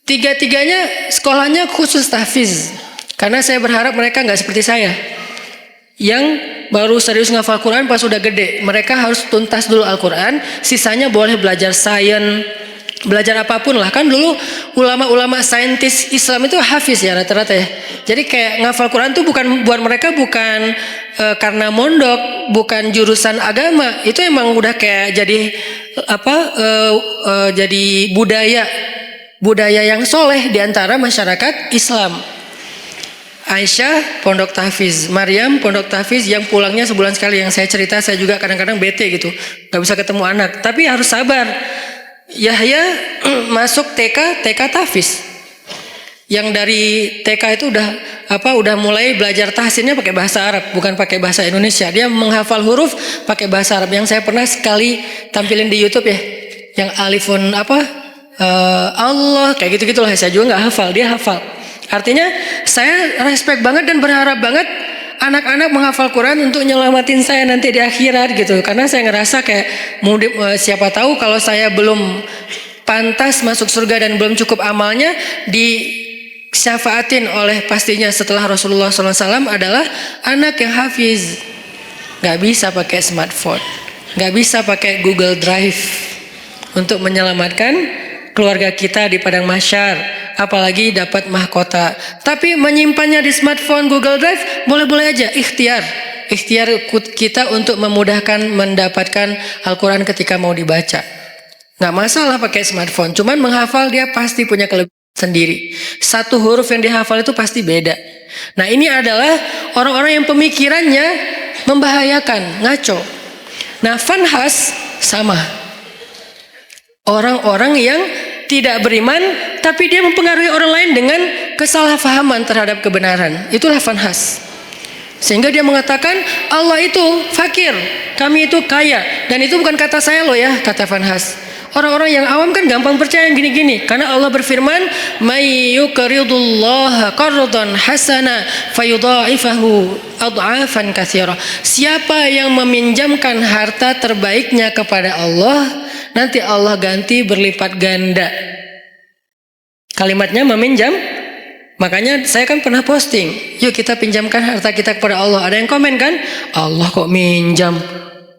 tiga-tiganya sekolahnya khusus tahfiz, karena saya berharap mereka nggak seperti saya yang baru serius ngafal Quran pas udah gede. Mereka harus tuntas dulu Al-Quran, sisanya boleh belajar sains, belajar apapun lah. Kan dulu ulama-ulama saintis Islam itu hafiz ya rata-rata ya. Jadi kayak ngafal Quran tuh bukan buat mereka, bukan karena mondok, bukan jurusan agama. Itu emang udah kayak jadi jadi budaya yang soleh di antara masyarakat Islam. Aisyah pondok tahfiz, Maryam pondok tahfiz yang pulangnya sebulan sekali. Yang saya cerita, saya juga kadang-kadang bete gitu, gak bisa ketemu anak, tapi harus sabar. Yahya masuk TK tahfiz. Yang dari TK itu udah mulai belajar tahsinnya pakai bahasa Arab, bukan pakai bahasa Indonesia. Dia menghafal huruf pakai bahasa Arab. Yang saya pernah sekali tampilin di YouTube ya, yang alifun Allah kayak gitu-gitulah. Saya juga nggak hafal, dia hafal. Artinya saya respect banget dan berharap banget anak-anak menghafal Quran untuk nyelamatin saya nanti di akhirat gitu. Karena saya ngerasa kayak siapa tahu kalau saya belum pantas masuk surga dan belum cukup amalnya, disyafaatin oleh pastinya setelah Rasulullah SAW adalah anak yang hafiz. Gak bisa pakai smartphone, gak bisa pakai Google Drive untuk menyelamatkan keluarga kita di padang mahsyar, apalagi dapat mahkota. Tapi menyimpannya di smartphone, Google Drive, boleh-boleh aja, ikhtiar kita untuk memudahkan mendapatkan Al-Quran ketika mau dibaca. Gak masalah pakai smartphone, cuman menghafal dia pasti punya kelebihan sendiri. Satu huruf yang dihafal itu pasti beda. Nah, ini adalah orang-orang yang pemikirannya membahayakan, ngaco. Nah, Fanhas sama. Orang-orang yang tidak beriman, tapi dia mempengaruhi orang lain dengan kesalahpahaman terhadap kebenaran. Itulah Fanhas. Sehingga dia mengatakan Allah itu fakir, kami itu kaya. Dan itu bukan kata saya loh ya, kata Fanhas. Orang-orang yang awam kan gampang percaya yang gini-gini. Karena Allah berfirman, "May yuqridullaha qardan hasana fayudha'ifahu ad'afan katsira." Siapa yang meminjamkan harta terbaiknya kepada Allah, nanti Allah ganti berlipat ganda. Kalimatnya meminjam. Makanya saya kan pernah posting, yuk kita pinjamkan harta kita kepada Allah. Ada yang komen kan, Allah kok minjam?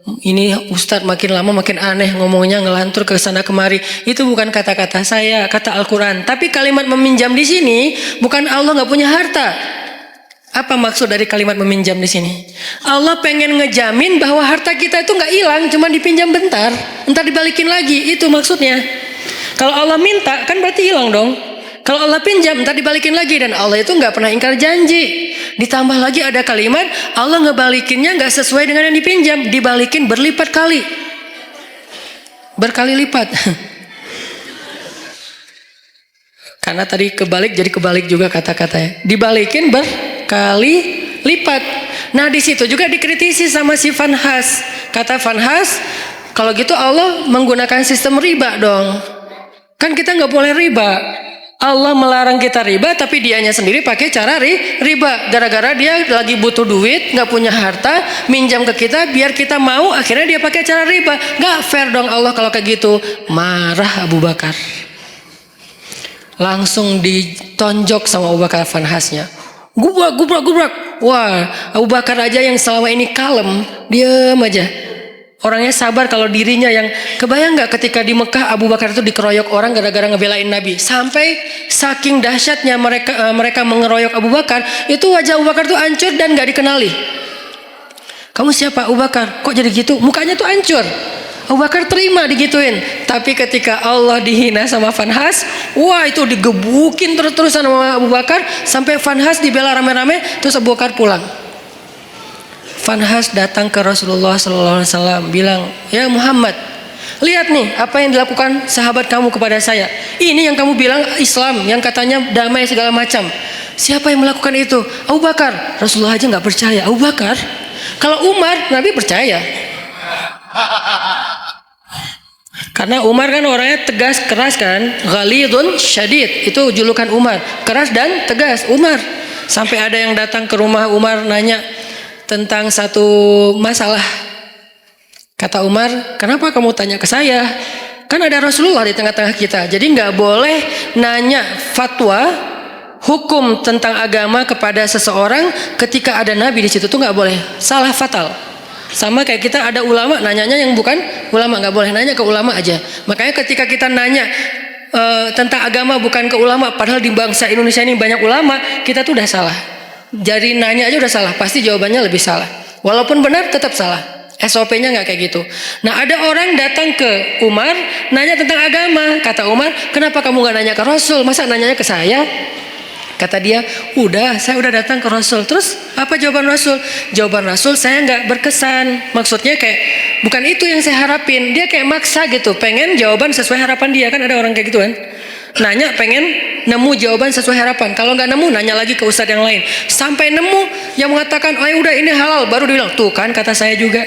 Ini Ustadz makin lama makin aneh ngomongnya, ngelantur ke sana kemari. Itu bukan kata-kata saya, kata Al-Quran. Tapi kalimat meminjam di sini bukan Allah nggak punya harta. Apa maksud dari kalimat meminjam di sini? Allah pengen ngejamin bahwa harta kita itu nggak hilang, cuma dipinjam bentar, entar dibalikin lagi. Itu maksudnya. Kalau Allah minta kan berarti hilang dong. Kalau Allah pinjam entar dibalikin lagi, dan Allah itu nggak pernah ingkar janji. Ditambah lagi ada kalimat Allah ngebalikinnya nggak sesuai dengan yang dipinjam, dibalikin berlipat kali, berkali lipat. Karena tadi kebalik jadi kebalik juga kata-katanya, dibalikin berkali lipat. Nah di situ juga dikritisi sama si Fanhas. Kata Fanhas, kalau gitu Allah menggunakan sistem riba dong. Kan kita nggak boleh riba. Allah melarang kita riba, tapi dianya sendiri pakai cara riba. Gara-gara dia lagi butuh duit, nggak punya harta, minjam ke kita biar kita mau, akhirnya dia pakai cara riba. Nggak fair dong Allah kalau kayak gitu. Marah Abu Bakar. Langsung ditonjok sama Abu Bakar Fanhasnya. Gubrak. Wah, Abu Bakar aja yang selama ini kalem, diam aja. Orangnya sabar kalau dirinya yang kebayang nggak ketika di Mekah Abu Bakar itu dikeroyok orang gara-gara ngebelain Nabi. Sampai saking dahsyatnya mereka mengeroyok Abu Bakar, itu wajah Abu Bakar tuh hancur dan nggak dikenali. Kamu siapa? Abu Bakar. Kok jadi gitu? Mukanya tuh hancur. Abu Bakar terima digituin. Tapi ketika Allah dihina sama Fanhas, wah itu digebukin terus-terusan sama Abu Bakar sampai Fanhas dibela rame-rame, terus Abu Bakar pulang. Fanhas datang ke Rasulullah SAW bilang, ya Muhammad, lihat nih apa yang dilakukan sahabat kamu kepada saya. Ini yang kamu bilang Islam, yang katanya damai segala macam. Siapa yang melakukan itu? Abu Bakar. Rasulullah aja nggak percaya. Abu Bakar? Kalau Umar, Nabi percaya. Karena Umar kan orangnya tegas, keras kan, ghalidun syadid, itu julukan Umar, keras dan tegas. Umar sampai ada yang datang ke rumah Umar nanya tentang satu masalah. Kata Umar, kenapa kamu tanya ke saya? Kan ada Rasulullah di tengah-tengah kita. Jadi nggak boleh nanya fatwa hukum tentang agama kepada seseorang ketika ada Nabi di situ, tuh nggak boleh. Salah fatal. Sama kayak kita ada ulama, nanyanya yang bukan ulama, nggak boleh nanya ke ulama aja. Makanya ketika kita nanya tentang agama bukan ke ulama, padahal di bangsa Indonesia ini banyak ulama, kita tuh udah salah. Jadi nanya aja udah salah, pasti jawabannya lebih salah. Walaupun benar tetap salah. SOP-nya nggak kayak gitu. Nah ada orang datang ke Umar nanya tentang agama. Kata Umar, kenapa kamu nggak nanya ke Rasul? Masa nanyanya ke saya? Kata dia, saya udah datang ke Rasul. Terus apa jawaban Rasul? Jawaban Rasul saya nggak berkesan. Maksudnya kayak bukan itu yang saya harapin. Dia kayak maksa gitu, pengen jawaban sesuai harapan dia. Kan ada orang kayak gitu kan. Nanya pengen nemu jawaban sesuai harapan. Kalau nggak nemu nanya lagi ke ustadz yang lain. Sampai nemu yang mengatakan, oh ya udah ini halal. Baru dibilang, tuh kan kata saya juga.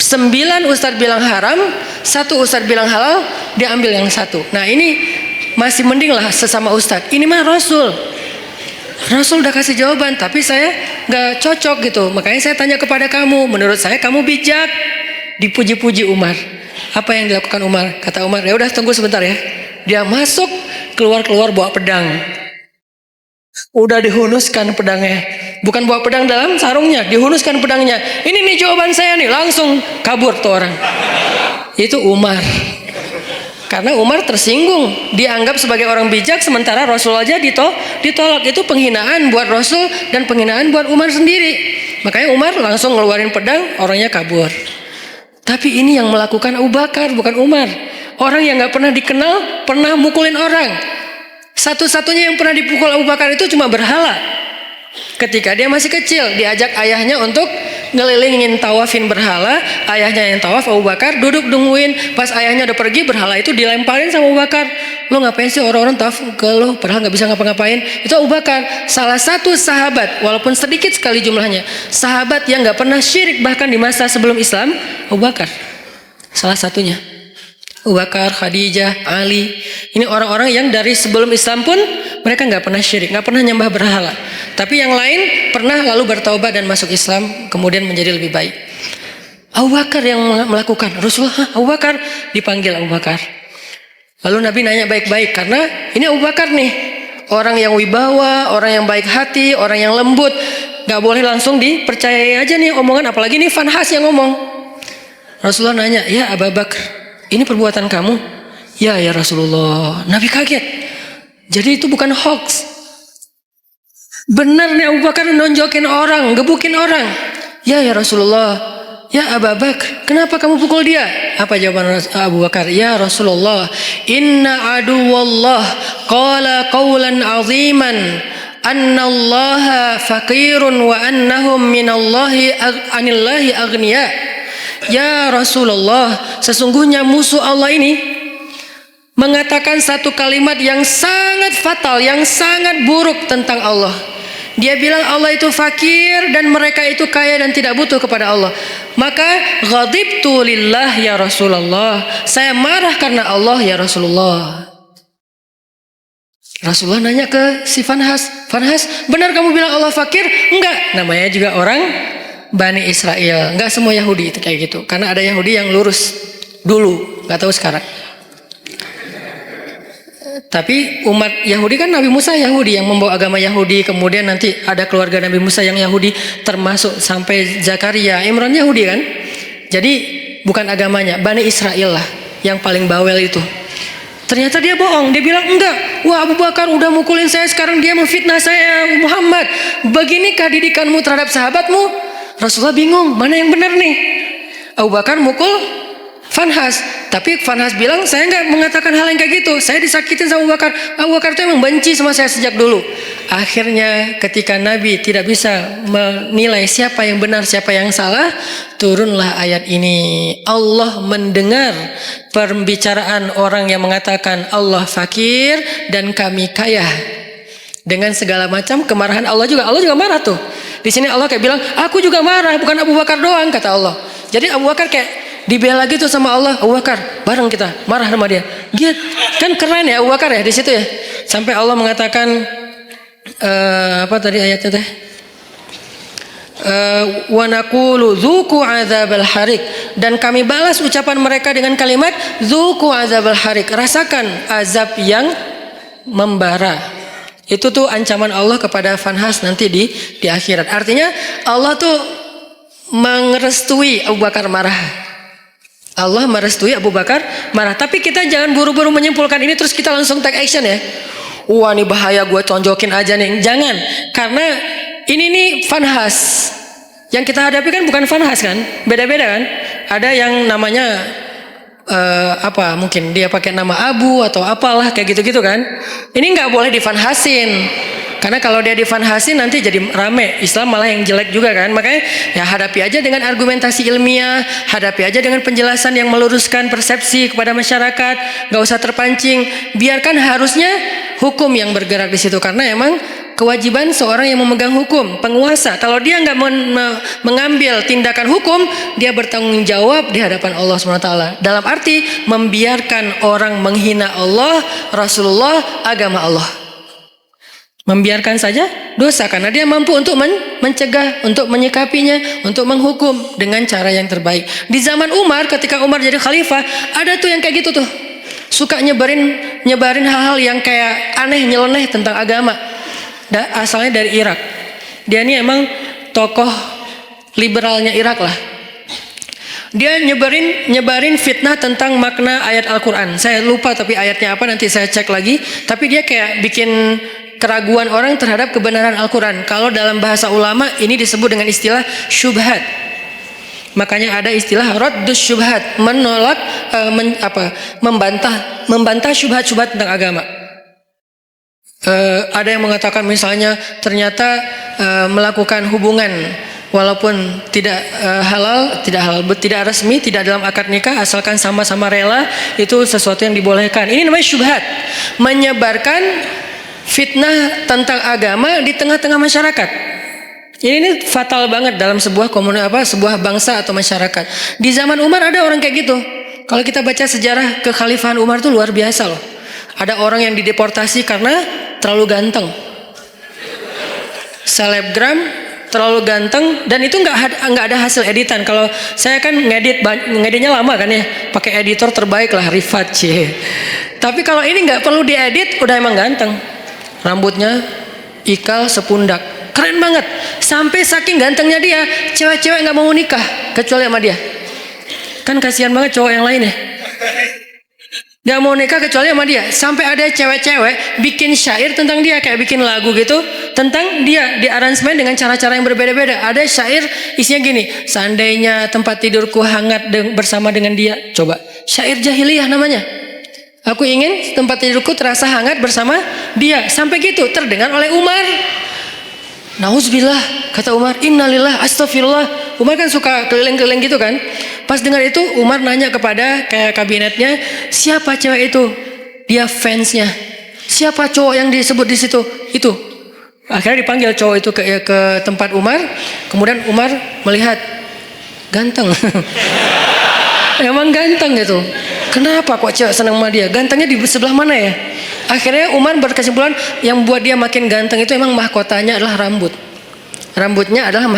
9 ustadz bilang haram, 1 ustadz bilang halal, dia ambil yang 1. Nah ini masih mending lah sesama ustadz. Ini mah Rasul. Rasul udah kasih jawaban, tapi saya nggak cocok gitu. Makanya saya tanya kepada kamu. Menurut saya kamu bijak. Dipuji-puji Umar. Apa yang dilakukan Umar? Kata Umar, ya udah tunggu sebentar ya. Dia masuk, keluar bawa pedang. Udah dihunuskan pedangnya. Bukan bawa pedang dalam sarungnya, dihunuskan pedangnya. Ini nih jawaban saya nih, langsung kabur tuh orang. Itu Umar. Karena Umar tersinggung, dianggap sebagai orang bijak, sementara Rasul aja ditolak. Itu penghinaan buat Rasul dan penghinaan buat Umar sendiri. Makanya Umar langsung ngeluarin pedang, orangnya kabur. Tapi ini yang melakukan Abu Bakar, bukan Umar. Orang yang gak pernah dikenal, pernah mukulin orang. Satu-satunya yang pernah dipukul Abu Bakar itu cuma berhala. Ketika dia masih kecil, diajak ayahnya untuk ngelilingin tawafin berhala. Ayahnya yang tawaf, Abu Bakar duduk nungguin. Pas ayahnya udah pergi, berhala itu dilemparin sama Abu Bakar. Lo ngapain sih orang-orang tawaf ke lo, padahal gak bisa ngapa-ngapain. Itu Abu Bakar, salah satu sahabat, walaupun sedikit sekali jumlahnya, sahabat yang gak pernah syirik bahkan di masa sebelum Islam. Abu Bakar salah satunya. Abu Bakar, Khadijah, Ali. Ini orang-orang yang dari sebelum Islam pun mereka nggak pernah syirik, nggak pernah nyembah berhala. Tapi yang lain pernah lalu bertaubat dan masuk Islam, kemudian menjadi lebih baik. Abu Bakar yang melakukan. Rasulullah, Abu Bakar, dipanggil Abu Bakar. Lalu Nabi nanya baik-baik karena ini Abu Bakar nih, orang yang wibawa, orang yang baik hati, orang yang lembut. Nggak boleh langsung dipercayai aja nih omongan, apalagi nih Fanhas yang ngomong. Rasulullah nanya, ya Abu Bakar, ini perbuatan kamu? Ya Rasulullah. Nabi kaget. Jadi itu bukan hoax. Benar nih Abu Bakar nonjokin orang, gebukin orang. Ya Rasulullah. Ya Abu Bakar, kenapa kamu pukul dia? Apa jawaban Abu Bakar? Ya Rasulullah, inna aduwallah qala qawlan aziman annallaha faqirun wa annahum minallahi anillahi aghniya. Ya Rasulullah, sesungguhnya musuh Allah ini mengatakan satu kalimat yang sangat fatal, yang sangat buruk tentang Allah. Dia bilang Allah itu fakir dan mereka itu kaya dan tidak butuh kepada Allah. Maka ghadibtu lillah ya Rasulullah, saya marah karena Allah ya Rasulullah. Rasulullah nanya ke si Fanhas, Fanhas, benar kamu bilang Allah fakir? Enggak, namanya juga orang Bani Israel. Enggak semua Yahudi itu kayak gitu. Karena ada Yahudi yang lurus dulu, enggak tahu sekarang. Tapi umat Yahudi kan Nabi Musa Yahudi yang membawa agama Yahudi. Kemudian nanti ada keluarga Nabi Musa yang Yahudi, termasuk sampai Zakaria, Imran Yahudi kan. Jadi bukan agamanya, Bani Israel lah yang paling bawel itu. Ternyata dia bohong, dia bilang enggak. Wah, Abu Bakar udah mukulin saya, sekarang dia memfitnah saya. Muhammad, beginikah didikanmu terhadap sahabatmu? Rasulullah bingung, mana yang benar nih? Abu Bakar mukul Fanhas, tapi Fanhas bilang saya nggak mengatakan hal yang kayak gitu. Saya disakitin sama Abu Bakar. Abu Bakar itu emang benci sama saya sejak dulu. Akhirnya ketika Nabi tidak bisa menilai siapa yang benar, siapa yang salah, turunlah ayat ini. Allah mendengar pembicaraan orang yang mengatakan Allah fakir dan kami kaya. Dengan segala macam kemarahan Allah juga marah tuh. Di sini Allah kayak bilang, aku juga marah, bukan Abu Bakar doang, kata Allah. Jadi Abu Bakar kayak dibela gitu sama Allah. Abu Bakar, bareng kita marah sama dia. Gitu. Kan keren ya Abu Bakar ya di situ ya. Sampai Allah mengatakan apa tadi ayatnya teh? Wa naqulu dzuqu adzabal harik, dan kami balas ucapan mereka dengan kalimat dzuqu adzabal harik, rasakan azab yang membara. Itu tuh ancaman Allah kepada Fanhas nanti di akhirat. Artinya Allah tuh merestui Abu Bakar marah. Allah merestui Abu Bakar marah. Tapi kita jangan buru-buru menyimpulkan ini terus kita langsung take action ya. Wah, ini bahaya, gue tonjokin aja nih. Jangan, karena ini nih Fanhas. Yang kita hadapi kan bukan Fanhas kan, beda-beda kan. Ada yang namanya apa? Mungkin dia pakai nama Abu atau apalah kayak gitu-gitu kan. Ini nggak boleh difanhasin. Karena kalau dia difanhasin nanti jadi rame, Islam malah yang jelek juga kan. Makanya ya hadapi aja dengan argumentasi ilmiah, hadapi aja dengan penjelasan yang meluruskan persepsi kepada masyarakat, nggak usah terpancing. Biarkan harusnya hukum yang bergerak di situ, karena emang kewajiban seorang yang memegang hukum, penguasa. Kalau dia nggak mengambil tindakan hukum, dia bertanggung jawab di hadapan Allah SWT. Dalam arti membiarkan orang menghina Allah, Rasulullah, agama Allah. Membiarkan saja dosa, karena dia mampu untuk mencegah, untuk menyikapinya, untuk menghukum dengan cara yang terbaik. Di zaman Umar, ketika Umar jadi khalifah, ada tuh yang kayak gitu tuh, suka nyebarin hal-hal yang kayak aneh, nyeleneh tentang agama. Asalnya dari Irak. Dia ini emang tokoh liberalnya Irak lah. Dia nyebarin fitnah tentang makna ayat Al-Quran. Saya lupa tapi ayatnya apa, nanti saya cek lagi. Tapi dia kayak bikin keraguan orang terhadap kebenaran Al-Quran. Kalau dalam bahasa ulama ini disebut dengan istilah syubhat. Makanya ada istilah raddus syubhat, menolak membantah syubhat-syubhat tentang agama. Ada yang mengatakan misalnya ternyata melakukan hubungan walaupun tidak halal, tidak resmi, tidak dalam akad nikah, asalkan sama-sama rela, itu sesuatu yang dibolehkan. Ini namanya syubhat, menyebarkan fitnah tentang agama di tengah-tengah masyarakat. Ini fatal banget dalam sebuah sebuah bangsa atau masyarakat. Di zaman Umar ada orang kayak gitu. Kalau kita baca sejarah kekhalifahan Umar itu luar biasa loh. Ada orang yang dideportasi karena terlalu ganteng, selebgram, terlalu ganteng, dan itu nggak ada hasil editan. Kalau saya kan ngeditnya lama kan ya, pakai editor terbaik lah, Rifat C. Tapi kalau ini nggak perlu diedit, udah emang ganteng. Rambutnya ikal sepundak, keren banget. Sampai saking gantengnya dia, cewek-cewek nggak mau nikah kecuali sama dia. Kan kasihan banget cowok yang lain ya. Gak mau nikah kecuali sama dia. Sampai ada cewek-cewek bikin syair tentang dia, kayak bikin lagu gitu tentang dia, di aransemen dengan cara-cara yang berbeda-beda. Ada syair isinya gini, seandainya tempat tidurku hangat bersama dengan dia. Coba, syair jahiliyah namanya. Aku ingin tempat tidurku terasa hangat bersama dia. Sampai gitu terdengar oleh Umar. Nauzubillah, kata Umar, innalillah, astagfirullah. Umar kan suka keliling-keliling gitu kan. Pas dengar itu Umar nanya kepada kayak kabinetnya, siapa cewek itu? Dia fansnya. Siapa cowok yang disebut di situ? Itu. Akhirnya dipanggil cowok itu ke tempat Umar. Kemudian Umar melihat, ganteng. Emang ganteng gitu. Kenapa kok cewek senang sama dia? Gantengnya di sebelah mana ya? Akhirnya Umar berkesimpulan yang buat dia makin ganteng itu emang mahkotanya adalah rambut. Rambutnya adalah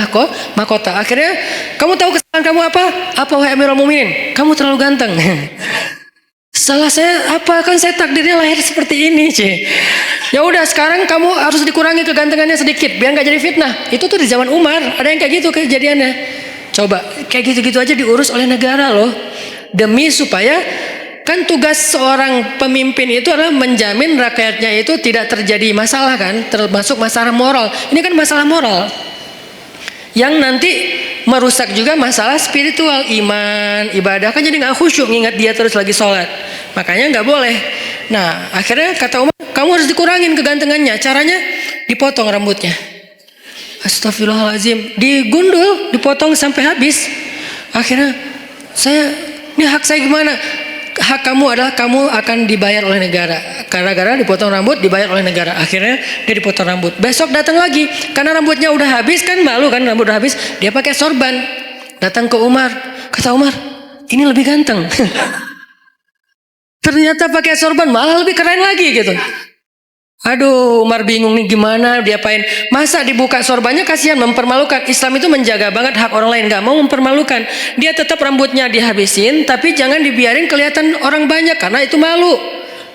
mahkota. Akhirnya, kamu tahu kesalahan kamu apa? Apa wahai Amirul Mukminin? Kamu terlalu ganteng. Salah saya apa? Kan saya takdirnya lahir seperti ini, Ci. Ya udah, sekarang kamu harus dikurangi kegantengannya sedikit biar nggak jadi fitnah. Itu tuh di zaman Umar ada yang kayak gitu kejadiannya. Coba kayak gitu-gitu aja diurus oleh negara loh. Demi supaya kan tugas seorang pemimpin itu adalah menjamin rakyatnya itu tidak terjadi masalah kan, termasuk masalah moral. Ini kan masalah moral yang nanti merusak juga masalah spiritual, iman, ibadah kan jadi nggak khusyuk ngingat dia terus lagi sholat. Makanya nggak boleh. Nah akhirnya kata Umar, kamu harus dikurangin kegantengannya. Caranya dipotong rambutnya. Astagfirullahaladzim, digundul, dipotong sampai habis. Akhirnya ini hak saya gimana? Hak kamu adalah kamu akan dibayar oleh negara. Gara-gara dipotong rambut dibayar oleh negara. Akhirnya dia dipotong rambut. Besok datang lagi karena rambutnya udah habis kan, malu kan rambut udah habis. Dia pakai sorban. Datang ke Umar. Kata Umar, ini lebih ganteng. Ternyata pakai sorban malah lebih keren lagi gitu. Aduh, Umar bingung nih gimana diapain. Masa dibuka sorbannya, kasihan, mempermalukan. Islam itu menjaga banget hak orang lain, gak mau mempermalukan. Dia tetap rambutnya dihabisin, tapi jangan dibiarin kelihatan orang banyak karena itu malu.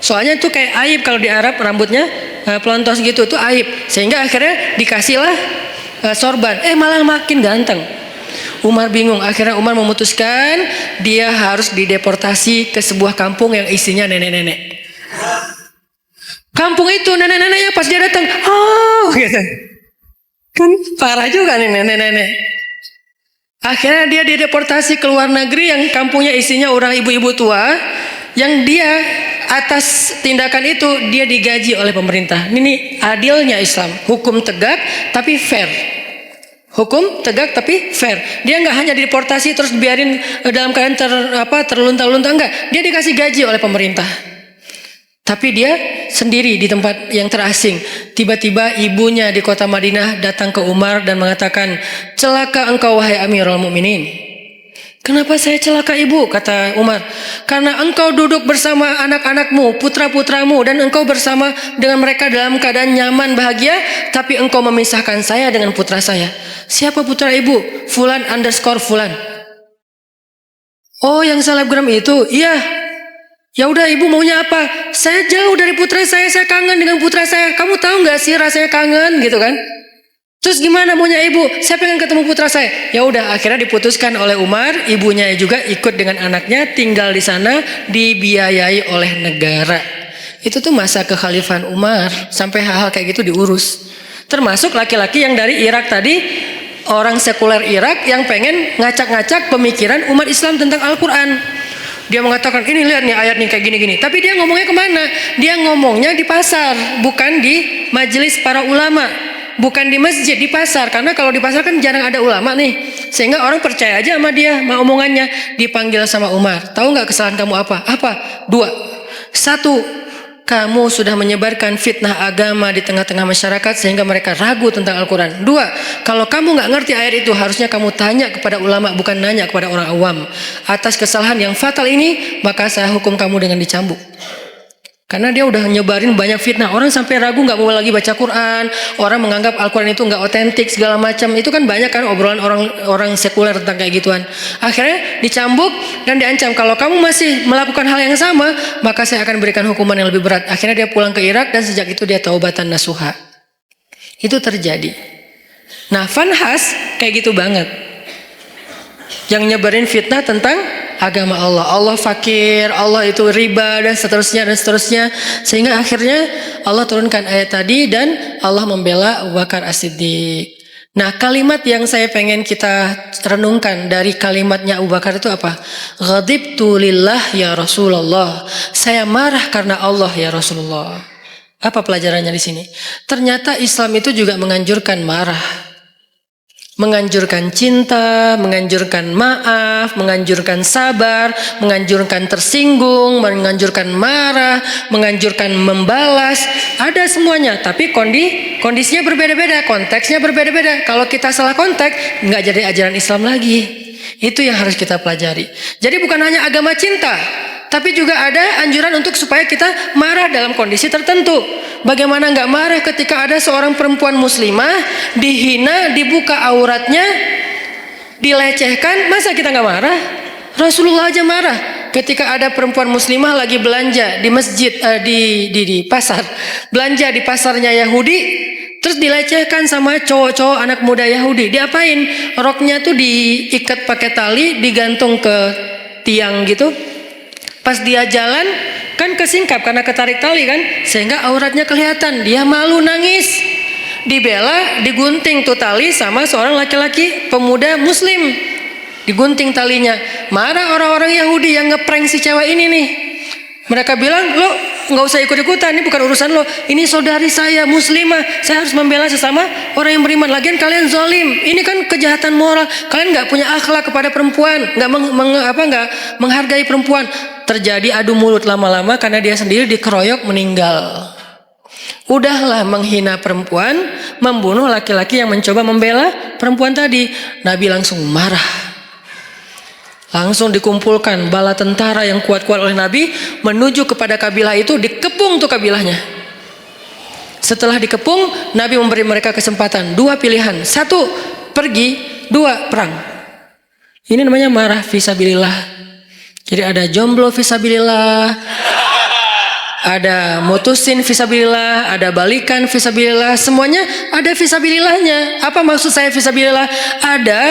Soalnya itu kayak aib kalau di Arab rambutnya pelontos gitu, itu aib. Sehingga akhirnya dikasihlah sorban. Malah makin ganteng. Umar bingung. Akhirnya Umar memutuskan dia harus dideportasi ke sebuah kampung yang isinya nenek-nenek. Kampung itu nenek-neneknya pas dia datang, gitu. Kan parah juga nih nenek-nenek. Akhirnya dia dideportasi ke luar negeri yang kampungnya isinya orang ibu-ibu tua, yang dia atas tindakan itu dia digaji oleh pemerintah. Ini adilnya Islam, hukum tegak tapi fair. Hukum tegak tapi fair. Dia nggak hanya dideportasi terus biarin dalam keadaan terlunta-lunta, enggak. Dia dikasih gaji oleh pemerintah. Tapi dia sendiri di tempat yang terasing. Tiba-tiba ibunya di kota Madinah datang ke Umar dan mengatakan, celaka engkau wahai Amirul Mukminin. Kenapa saya celaka ibu? Kata Umar. Karena engkau duduk bersama anak-anakmu, putra-putramu, dan engkau bersama dengan mereka dalam keadaan nyaman, bahagia, tapi engkau memisahkan saya dengan putra saya. Siapa putra ibu? Fulan _ Fulan. Oh, yang selebgram itu? Iya. Ya udah, ibu maunya apa? Saya jauh dari putra saya kangen dengan putra saya. Kamu tahu nggak sih rasanya kangen gitu kan? Terus gimana maunya ibu? Saya pengen ketemu putra saya. Ya udah, akhirnya diputuskan oleh Umar, ibunya juga ikut dengan anaknya tinggal di sana, dibiayai oleh negara. Itu tuh masa kekhalifahan Umar, sampai hal-hal kayak gitu diurus. Termasuk laki-laki yang dari Irak tadi, orang sekuler Irak yang pengen ngacak-ngacak pemikiran umat Islam tentang Al-Quran. Dia mengatakan, ini lihat nih ayat nih kayak gini-gini. Tapi dia ngomongnya kemana? Dia ngomongnya di pasar, bukan di majelis para ulama, bukan di masjid, di pasar. Karena kalau di pasar kan jarang ada ulama nih, sehingga orang percaya aja sama dia, sama omongannya. Dipanggil sama Umar, tahu nggak kesalahan kamu apa? Apa? 2. 1. Kamu sudah menyebarkan fitnah agama di tengah-tengah masyarakat sehingga mereka ragu tentang Al-Quran. 2. Kalau kamu nggak ngerti ayat itu, harusnya kamu tanya kepada ulama, bukan nanya kepada orang awam. Atas kesalahan yang fatal ini, maka saya hukum kamu dengan dicambuk. Karena dia udah nyebarin banyak fitnah. Orang sampai ragu nggak mau lagi baca Quran. Orang menganggap Al-Quran itu nggak otentik segala macam. Itu kan banyak kan obrolan orang sekuler tentang kayak gituan. Akhirnya dicambuk dan diancam. Kalau kamu masih melakukan hal yang sama, maka saya akan berikan hukuman yang lebih berat. Akhirnya dia pulang ke Irak dan sejak itu dia taubatan nasuha. Itu terjadi. Nah, Fanhas kayak gitu banget. Yang nyebarin fitnah tentang agama Allah. Allah fakir, Allah itu riba, dan seterusnya dan seterusnya. Sehingga akhirnya Allah turunkan ayat tadi dan Allah membela Abu Bakar As-Siddiq. Nah, kalimat yang saya pengen kita renungkan dari kalimatnya Abu Bakar itu apa? Ghadibtu lillah ya Rasulullah. Saya marah karena Allah ya Rasulullah. Apa pelajarannya di sini? Ternyata Islam itu juga menganjurkan marah. Menganjurkan cinta, menganjurkan maaf, menganjurkan sabar, menganjurkan tersinggung, menganjurkan marah, menganjurkan membalas. Ada semuanya, tapi kondisinya berbeda-beda, konteksnya berbeda-beda. Kalau kita salah konteks, nggak jadi ajaran Islam lagi. Itu yang harus kita pelajari. Jadi bukan hanya agama cinta, tapi juga ada anjuran untuk supaya kita marah dalam kondisi tertentu. Bagaimana nggak marah ketika ada seorang perempuan muslimah dihina, dibuka auratnya, dilecehkan? Masa kita nggak marah? Rasulullah aja marah ketika ada perempuan muslimah lagi belanja di masjid, di pasar, belanja di pasarnya Yahudi, Terus dilecehkan sama cowok-cowok anak muda Yahudi. Diapain? Roknya tuh diikat pakai tali, digantung ke tiang gitu. Pas dia jalan kan kesingkap karena ketarik tali kan, sehingga auratnya kelihatan. Dia malu, nangis. Dibela, digunting tuh tali sama seorang laki-laki pemuda muslim. Digunting talinya. Marah orang-orang Yahudi yang ngeprank si cewek ini nih. Mereka bilang, lo nggak usah ikut-ikutan, ini bukan urusan lo. Ini saudari saya muslimah, saya harus membela sesama orang yang beriman. Lagian kalian zalim, ini kan kejahatan moral. Kalian nggak punya akhlak kepada perempuan, nggak menghargai perempuan. Terjadi adu mulut lama-lama karena dia sendiri dikeroyok meninggal. Udahlah menghina perempuan, membunuh laki-laki yang mencoba membela perempuan tadi. Nabi langsung marah. Langsung dikumpulkan bala tentara yang kuat-kuat oleh Nabi menuju kepada kabilah itu, dikepung tuh kabilahnya. Setelah dikepung, Nabi memberi mereka kesempatan, 2 pilihan. 1 pergi, 2 perang. Ini namanya marah fisabilillah. Jadi ada jomblo fisabilillah, ada mutusin fisabilillah, ada balikan fisabilillah, semuanya ada fisabilillahnya. Apa maksud saya fisabilillah? Ada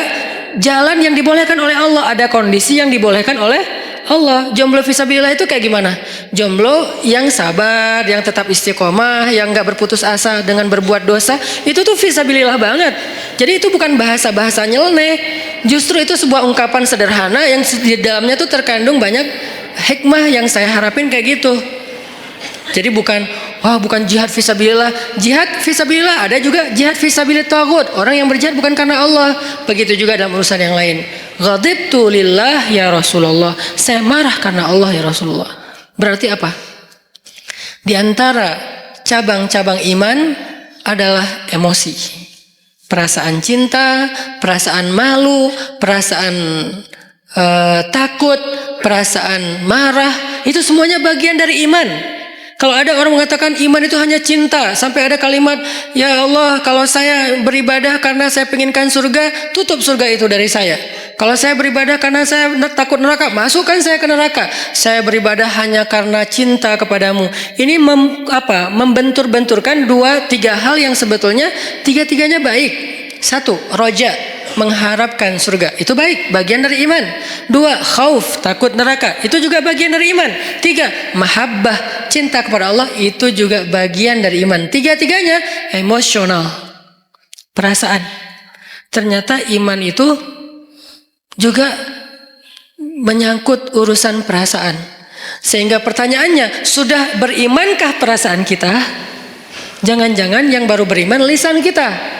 jalan yang dibolehkan oleh Allah, ada kondisi yang dibolehkan oleh Allah. Jomblo fisabilillah itu kayak gimana? Jomblo yang sabar, yang tetap istiqomah, yang gak berputus asa dengan berbuat dosa, itu tuh fisabilillah banget. Jadi itu bukan bahasa-bahasa nyeleneh, justru itu sebuah ungkapan sederhana yang di dalamnya tuh terkandung banyak hikmah yang saya harapin kayak gitu. Jadi bukan jihad fisabilillah. Jihad fisabilillah ada juga jihad fisabilillah taghut. Orang yang berjihad bukan karena Allah. Begitu juga dalam urusan yang lain. Ghadibtu lillah ya Rasulullah. Saya marah karena Allah ya Rasulullah. Berarti apa? Di antara cabang-cabang iman adalah emosi. Perasaan cinta, perasaan malu, perasaan takut, perasaan marah. Itu semuanya bagian dari iman. Kalau ada orang mengatakan iman itu hanya cinta, sampai ada kalimat, ya Allah kalau saya beribadah karena saya penginkan surga, tutup surga itu dari saya. Kalau saya beribadah karena saya takut neraka, masukkan saya ke neraka. Saya beribadah hanya karena cinta kepadamu. Ini membentur-benturkan 2-3 hal yang sebetulnya 3-tiganya baik. 1, roja, mengharapkan surga, itu baik, bagian dari iman. 2, khauf, takut neraka, itu juga bagian dari iman. 3, mahabbah, cinta kepada Allah, itu juga bagian dari iman. 3-tiganya emosional, perasaan. Ternyata iman itu juga menyangkut urusan perasaan. Sehingga pertanyaannya, sudah berimankah perasaan kita? Jangan-jangan yang baru beriman lisan kita.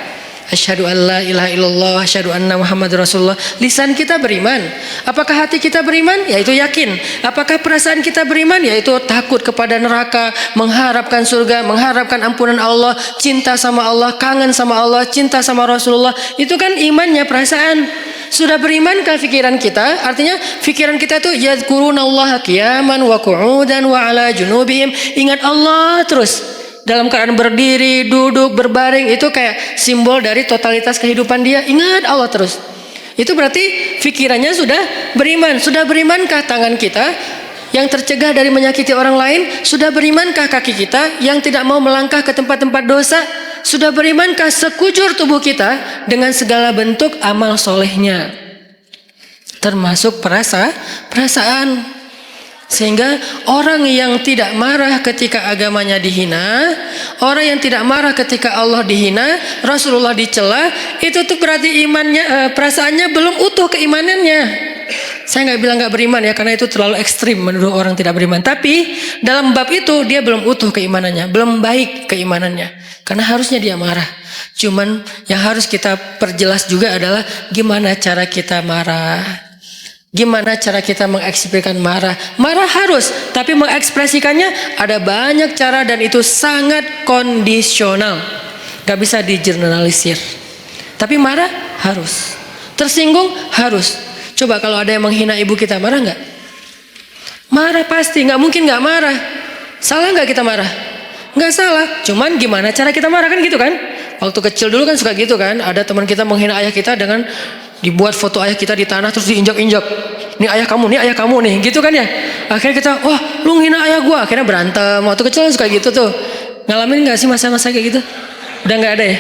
Asyhadu an la ilaha illallah, asyhadu anna Muhammad Rasulullah. Lisan kita beriman. Apakah hati kita beriman? Yaitu yakin. Apakah perasaan kita beriman? Yaitu takut kepada neraka, mengharapkan surga, mengharapkan ampunan Allah, cinta sama Allah, kangen sama Allah, cinta sama Rasulullah. Itu kan imannya, perasaan. Sudah berimankah pikiran kita? Artinya pikiran kita itu yadhkurunallaha qiyaman wa qu'udan wa ala junubihim. Ingat Allah terus. Dalam keadaan berdiri, duduk, berbaring, itu kayak simbol dari totalitas kehidupan dia. Ingat Allah terus. Itu berarti pikirannya sudah beriman. Sudah berimankah tangan kita yang tercegah dari menyakiti orang lain? Sudah berimankah kaki kita yang tidak mau melangkah ke tempat-tempat dosa? Sudah berimankah sekujur tubuh kita dengan segala bentuk amal solehnya? Termasuk perasaan. Sehingga orang yang tidak marah ketika agamanya dihina, orang yang tidak marah ketika Allah dihina, Rasulullah dicela, itu tuh berarti imannya, perasaannya belum utuh keimanannya. Saya nggak bilang nggak beriman ya, karena itu terlalu ekstrim menuduh orang tidak beriman. Tapi dalam bab itu dia belum utuh keimanannya, belum baik keimanannya, karena harusnya dia marah. Cuman yang harus kita perjelas juga adalah gimana cara kita marah. Gimana cara kita mengekspresikan marah? Marah harus, tapi mengekspresikannya ada banyak cara dan itu sangat kondisional. Gak bisa digeneralisir. Tapi marah harus. Tersinggung harus. Coba kalau ada yang menghina ibu kita, marah gak? Marah pasti, gak mungkin gak marah. Salah gak kita marah? Gak salah, cuman gimana cara kita marah, kan gitu kan? Waktu kecil dulu kan suka gitu kan. Ada teman kita menghina ayah kita dengan dibuat foto ayah kita di tanah terus diinjak-injak. Nih ayah kamu nih, gitu kan ya. Akhirnya kita, wah lu ngina ayah gua. Akhirnya berantem. Waktu kecil kan suka gitu tuh. Ngalamin gak sih masa-masa kayak gitu? Udah nggak ada ya?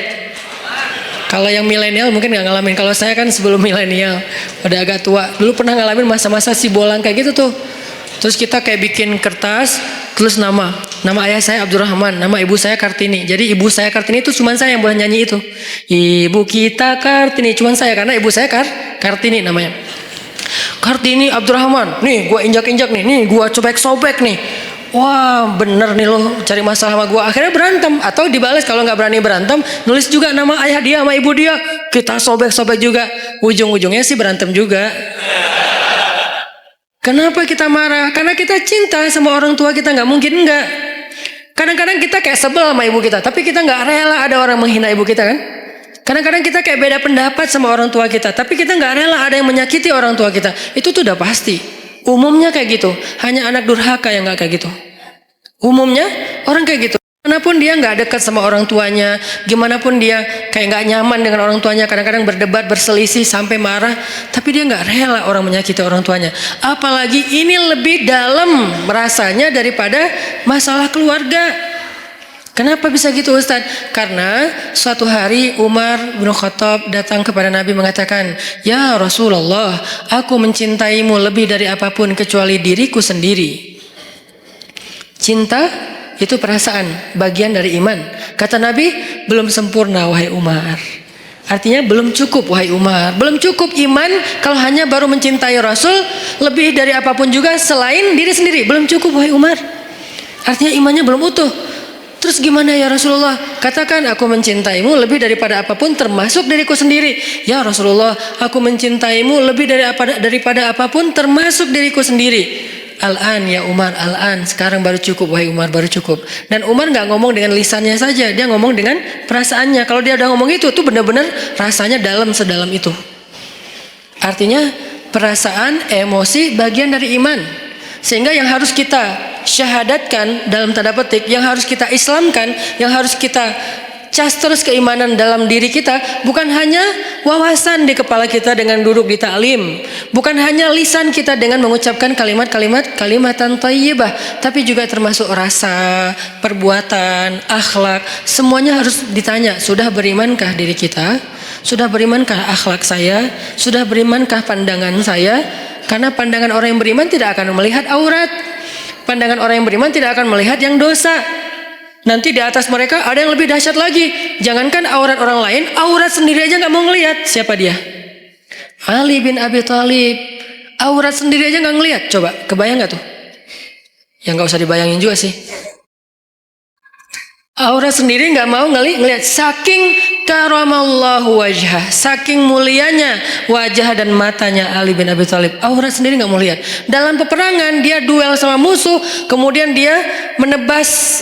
Kalau yang milenial mungkin nggak ngalamin. Kalau saya kan sebelum milenial, udah agak tua. Dulu pernah ngalamin masa-masa si bolang kayak gitu tuh. Terus kita kayak bikin kertas, tulis nama ayah saya Abdurrahman, nama ibu saya Kartini. Jadi ibu saya Kartini itu cuma saya yang boleh nyanyi itu. Ibu kita Kartini, cuma saya karena ibu saya Kartini namanya. Kartini Abdurrahman, nih gue injak-injak nih gue sobek-sobek nih. Wah bener nih lo cari masalah sama gue. Akhirnya berantem. Atau dibales kalau gak berani berantem, nulis juga nama ayah dia sama ibu dia. Kita sobek-sobek juga. Ujung-ujungnya sih berantem juga. Kenapa kita marah? Karena kita cinta sama orang tua kita. Gak mungkin enggak. Kadang-kadang kita kayak sebel sama ibu kita, tapi kita gak rela ada orang menghina ibu kita kan. Kadang-kadang kita kayak beda pendapat sama orang tua kita, tapi kita gak rela ada yang menyakiti orang tua kita. Itu tuh udah pasti. Umumnya kayak gitu. Hanya anak durhaka yang gak kayak gitu. Umumnya orang kayak gitu. Gimana pun dia gak dekat sama orang tuanya, gimana pun dia kayak gak nyaman dengan orang tuanya, kadang-kadang berdebat, berselisih, sampai marah, tapi dia gak rela orang menyakiti orang tuanya. Apalagi ini lebih dalam rasanya daripada masalah keluarga. Kenapa bisa gitu Ustaz? Karena suatu hari Umar bin Khattab datang kepada Nabi mengatakan, "Ya Rasulullah, aku mencintaimu lebih dari apapun kecuali diriku sendiri." Cinta itu perasaan, bagian dari iman. Kata Nabi, belum sempurna wahai Umar. Artinya belum cukup wahai Umar. Belum cukup iman kalau hanya baru mencintai Rasul lebih dari apapun juga selain diri sendiri. Belum cukup wahai Umar. Artinya imannya belum utuh. Terus gimana ya Rasulullah? Katakan aku mencintaimu lebih daripada apapun termasuk diriku sendiri. Ya Rasulullah, aku mencintaimu lebih daripada apapun termasuk diriku sendiri. Al-an ya Umar, al-an. Sekarang baru cukup wahai Umar, baru cukup. Dan Umar gak ngomong dengan lisannya saja, dia ngomong dengan perasaannya. Kalau dia udah ngomong itu tuh benar-benar rasanya dalam sedalam itu. Artinya perasaan, emosi bagian dari iman. Sehingga yang harus kita syahadatkan dalam tanda petik, yang harus kita islamkan, yang harus kita cas terus keimanan dalam diri kita, bukan hanya wawasan di kepala kita dengan duduk di taklim, bukan hanya lisan kita dengan mengucapkan kalimatan thayyibah, tapi juga termasuk rasa, perbuatan, akhlak, semuanya harus ditanya. Sudah berimankah diri kita? Sudah berimankah akhlak saya? Sudah berimankah pandangan saya? Karena pandangan orang yang beriman tidak akan melihat aurat. Pandangan orang yang beriman tidak akan melihat yang dosa. Nanti di atas mereka ada yang lebih dahsyat lagi. Jangankan aurat orang lain, aurat sendiri aja gak mau ngelihat. Siapa dia? Ali bin Abi Thalib. Aurat sendiri aja gak ngelihat. Coba, kebayang gak tuh? Ya gak usah dibayangin juga sih. Aurat sendiri gak mau ngelihat. Saking karamallahu wajhah, saking mulianya wajah dan matanya Ali bin Abi Thalib, aurat sendiri gak mau lihat. Dalam peperangan dia duel sama musuh, kemudian dia menebas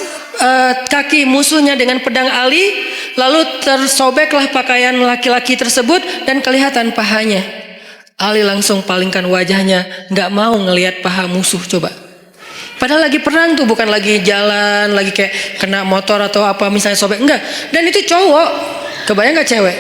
kaki musuhnya dengan pedang Ali, lalu tersobeklah pakaian laki-laki tersebut dan kelihatan pahanya. Ali langsung palingkan wajahnya, gak mau ngelihat paha musuh. Coba, padahal lagi perang tuh, bukan lagi jalan, lagi kayak kena motor atau apa misalnya sobek, enggak. Dan itu cowok, kebayang gak cewek?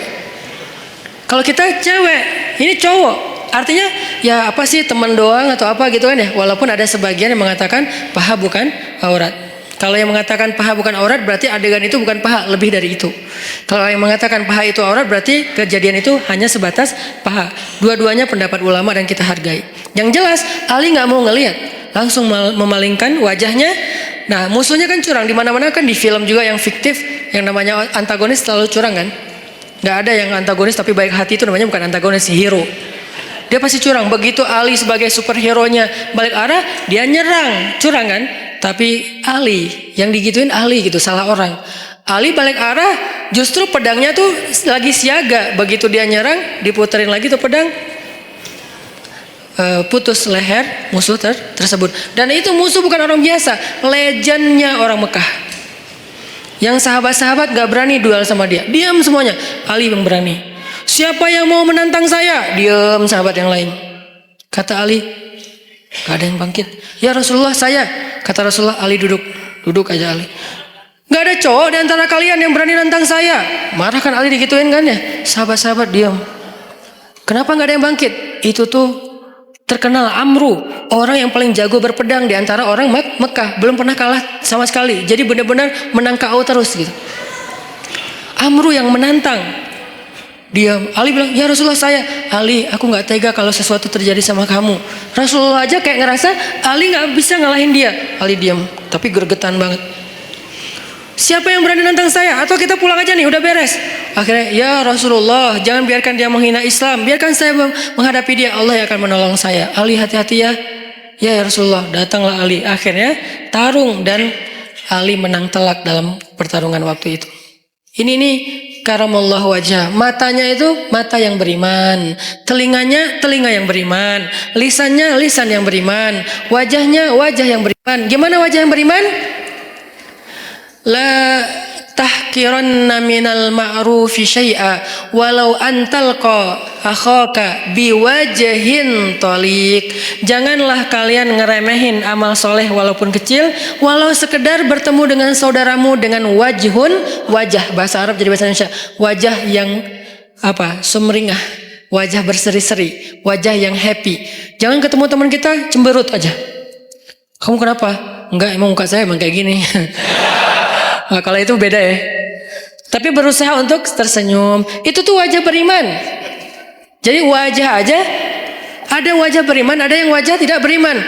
Kalau kita cewek, ini cowok, artinya ya apa sih, teman doang atau apa gitu kan ya. Walaupun ada sebagian yang mengatakan paha bukan aurat. Kalau yang mengatakan paha bukan aurat berarti adegan itu bukan paha, lebih dari itu. Kalau yang mengatakan paha itu aurat berarti kejadian itu hanya sebatas paha. Dua-duanya pendapat ulama dan kita hargai. Yang jelas Ali nggak mau ngelihat, langsung memalingkan wajahnya. Nah musuhnya kan curang, di mana-mana kan di film juga yang fiktif, yang namanya antagonis selalu curang kan. Nggak ada yang antagonis tapi baik hati, itu namanya bukan antagonis, hero. Dia pasti curang. Begitu Ali sebagai superhero-nya balik arah, dia nyerang, curang kan. Tapi Ali yang digituin, Ali gitu, salah orang. Ali balik arah, justru pedangnya tuh lagi siaga. Begitu dia nyerang, diputerin lagi tuh pedang, putus leher musuh tersebut. Dan itu musuh bukan orang biasa, legendnya orang Mekah. Yang sahabat-sahabat gak berani duel sama dia, diam semuanya. Ali yang berani. Siapa yang mau menantang saya? Diam sahabat yang lain. Kata Ali, gak ada yang bangkit. Ya Rasulullah, saya. Kata Rasulullah, Ali duduk aja Ali. Gak ada cowok di antara kalian yang berani nantang saya. Marah kan Ali digituin kan ya. Sahabat-sahabat diam. Kenapa gak ada yang bangkit? Itu tuh terkenal Amru, orang yang paling jago berpedang di antara orang Mekah, belum pernah kalah sama sekali. Jadi benar-benar menang KO terus gitu. Amru yang menantang. Diam. Ali bilang, ya Rasulullah Ali, aku nggak tega kalau sesuatu terjadi sama kamu. Rasulullah aja kayak ngerasa Ali nggak bisa ngalahin dia. Ali diam, tapi gregetan banget. Siapa yang berani nantang saya? Atau kita pulang aja nih, udah beres. Akhirnya, ya Rasulullah, jangan biarkan dia menghina Islam. Biarkan saya menghadapi dia. Allah yang akan menolong saya. Ali, hati-hati ya. Ya Rasulullah, datanglah Ali. Akhirnya tarung dan Ali menang telak dalam pertarungan waktu itu. Ini nih karamallahu wajah. Matanya itu mata yang beriman, telinganya telinga yang beriman, lisannya lisan yang beriman, wajahnya wajah yang beriman. Gimana wajah yang beriman? La tahkiranna minal ma'rufi syai'a walau antalqa akhaka biwajhin taliq. Janganlah kalian ngeremehin amal soleh walaupun kecil, walau sekedar bertemu dengan saudaramu dengan wajah, bahasa Arab jadi bahasa Indonesia, wajah yang sumringah, wajah berseri-seri, wajah yang happy. Jangan ketemu teman kita cemberut aja. Kamu kenapa? Enggak, emang muka saya emang kayak gini. Nah, kalau itu beda ya. Tapi berusaha untuk tersenyum. Itu tuh wajah beriman. Jadi wajah aja. Ada wajah beriman, ada yang wajah tidak beriman.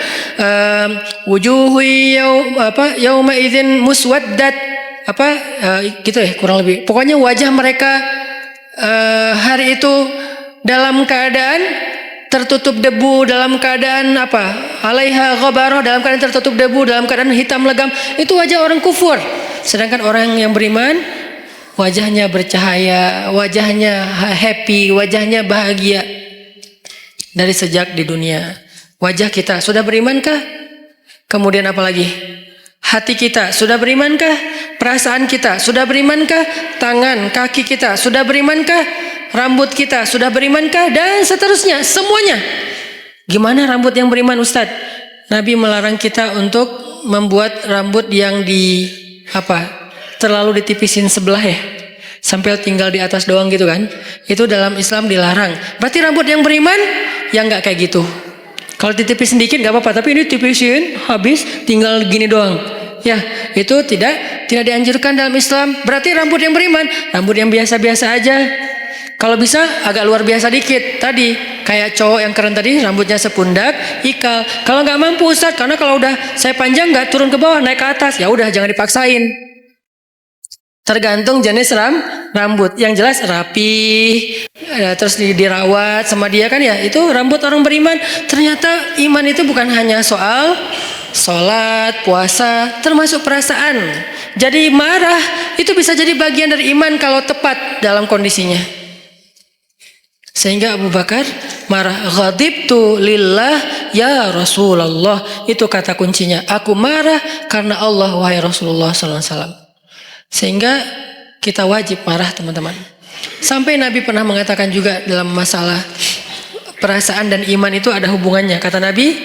Wujuhu yauma idzin muswaddat. Gitu ya kurang lebih. Pokoknya wajah mereka hari itu dalam keadaan tertutup debu, dalam keadaan alaiha ghabarah, dalam keadaan tertutup debu, dalam keadaan hitam legam. Itu wajah orang kufur. Sedangkan orang yang beriman wajahnya bercahaya, wajahnya happy, wajahnya bahagia. Dari sejak di dunia. Wajah kita sudah berimankah? Kemudian apa lagi? Hati kita sudah berimankah? Perasaan kita sudah berimankah? Tangan, kaki kita sudah berimankah? Rambut kita sudah berimankah? Dan seterusnya, semuanya. Gimana rambut yang beriman, Ustadz? Nabi melarang kita untuk membuat rambut yang terlalu ditipisin sebelah ya, sampai tinggal di atas doang gitu kan. Itu dalam Islam dilarang. Berarti rambut yang beriman yang nggak kayak gitu. Kalau ditipis sedikit nggak apa-apa, tapi ini tipisin habis tinggal gini doang. Ya, itu tidak dianjurkan dalam Islam. Berarti rambut yang beriman, rambut yang biasa-biasa aja. Kalau bisa agak luar biasa dikit. Tadi kayak cowok yang keren tadi, rambutnya sepundak, ikal. Kalau nggak mampu Ustadz, karena kalau udah saya panjang nggak turun ke bawah, naik ke atas, ya udah jangan dipaksain. Tergantung jenis rambut. Yang jelas rapi, terus dirawat sama dia kan ya. Itu rambut orang beriman. Ternyata iman itu bukan hanya soal sholat, puasa, termasuk perasaan. Jadi marah itu bisa jadi bagian dari iman kalau tepat dalam kondisinya. Sehingga Abu Bakar marah, ghadibtu lillah ya Rasulullah. Itu kata kuncinya. Aku marah karena Allah wahai Rasulullah sallallahu alaihi wasallam. Sehingga kita wajib marah teman-teman. Sampai Nabi pernah mengatakan juga dalam masalah perasaan dan iman itu ada hubungannya. Kata Nabi,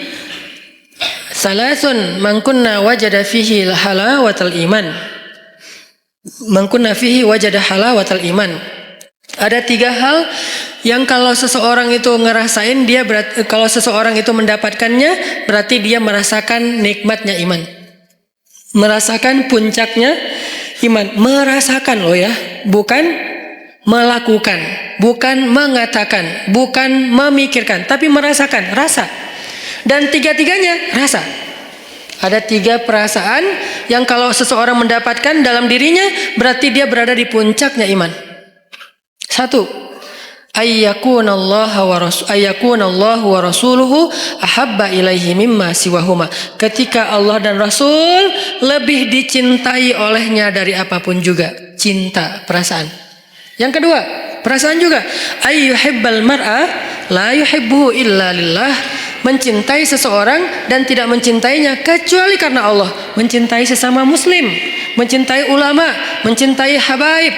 salasun man kunna wajada fihi halawatal iman. Man kunna fihi wajada halawatal iman. Ada 3 hal yang kalau seseorang itu ngerasain kalau seseorang itu mendapatkannya berarti dia merasakan nikmatnya iman. Merasakan puncaknya iman. Merasakan loh ya, bukan melakukan, bukan mengatakan, bukan memikirkan, tapi merasakan, rasa. Dan 3-tiganya rasa. Ada 3 perasaan yang kalau seseorang mendapatkan dalam dirinya berarti dia berada di puncaknya iman. 1, ayyakunallahu wa rasuluhu ahabba ilaihi mimma siwahuma. Ketika Allah dan Rasul lebih dicintai olehnya dari apapun juga. Cinta, perasaan. Yang kedua, perasaan juga. Ayyuhibbal mar'a la yuhibbuhu illa lillah. Mencintai seseorang dan tidak mencintainya kecuali karena Allah. Mencintai sesama muslim, mencintai ulama, mencintai habaib,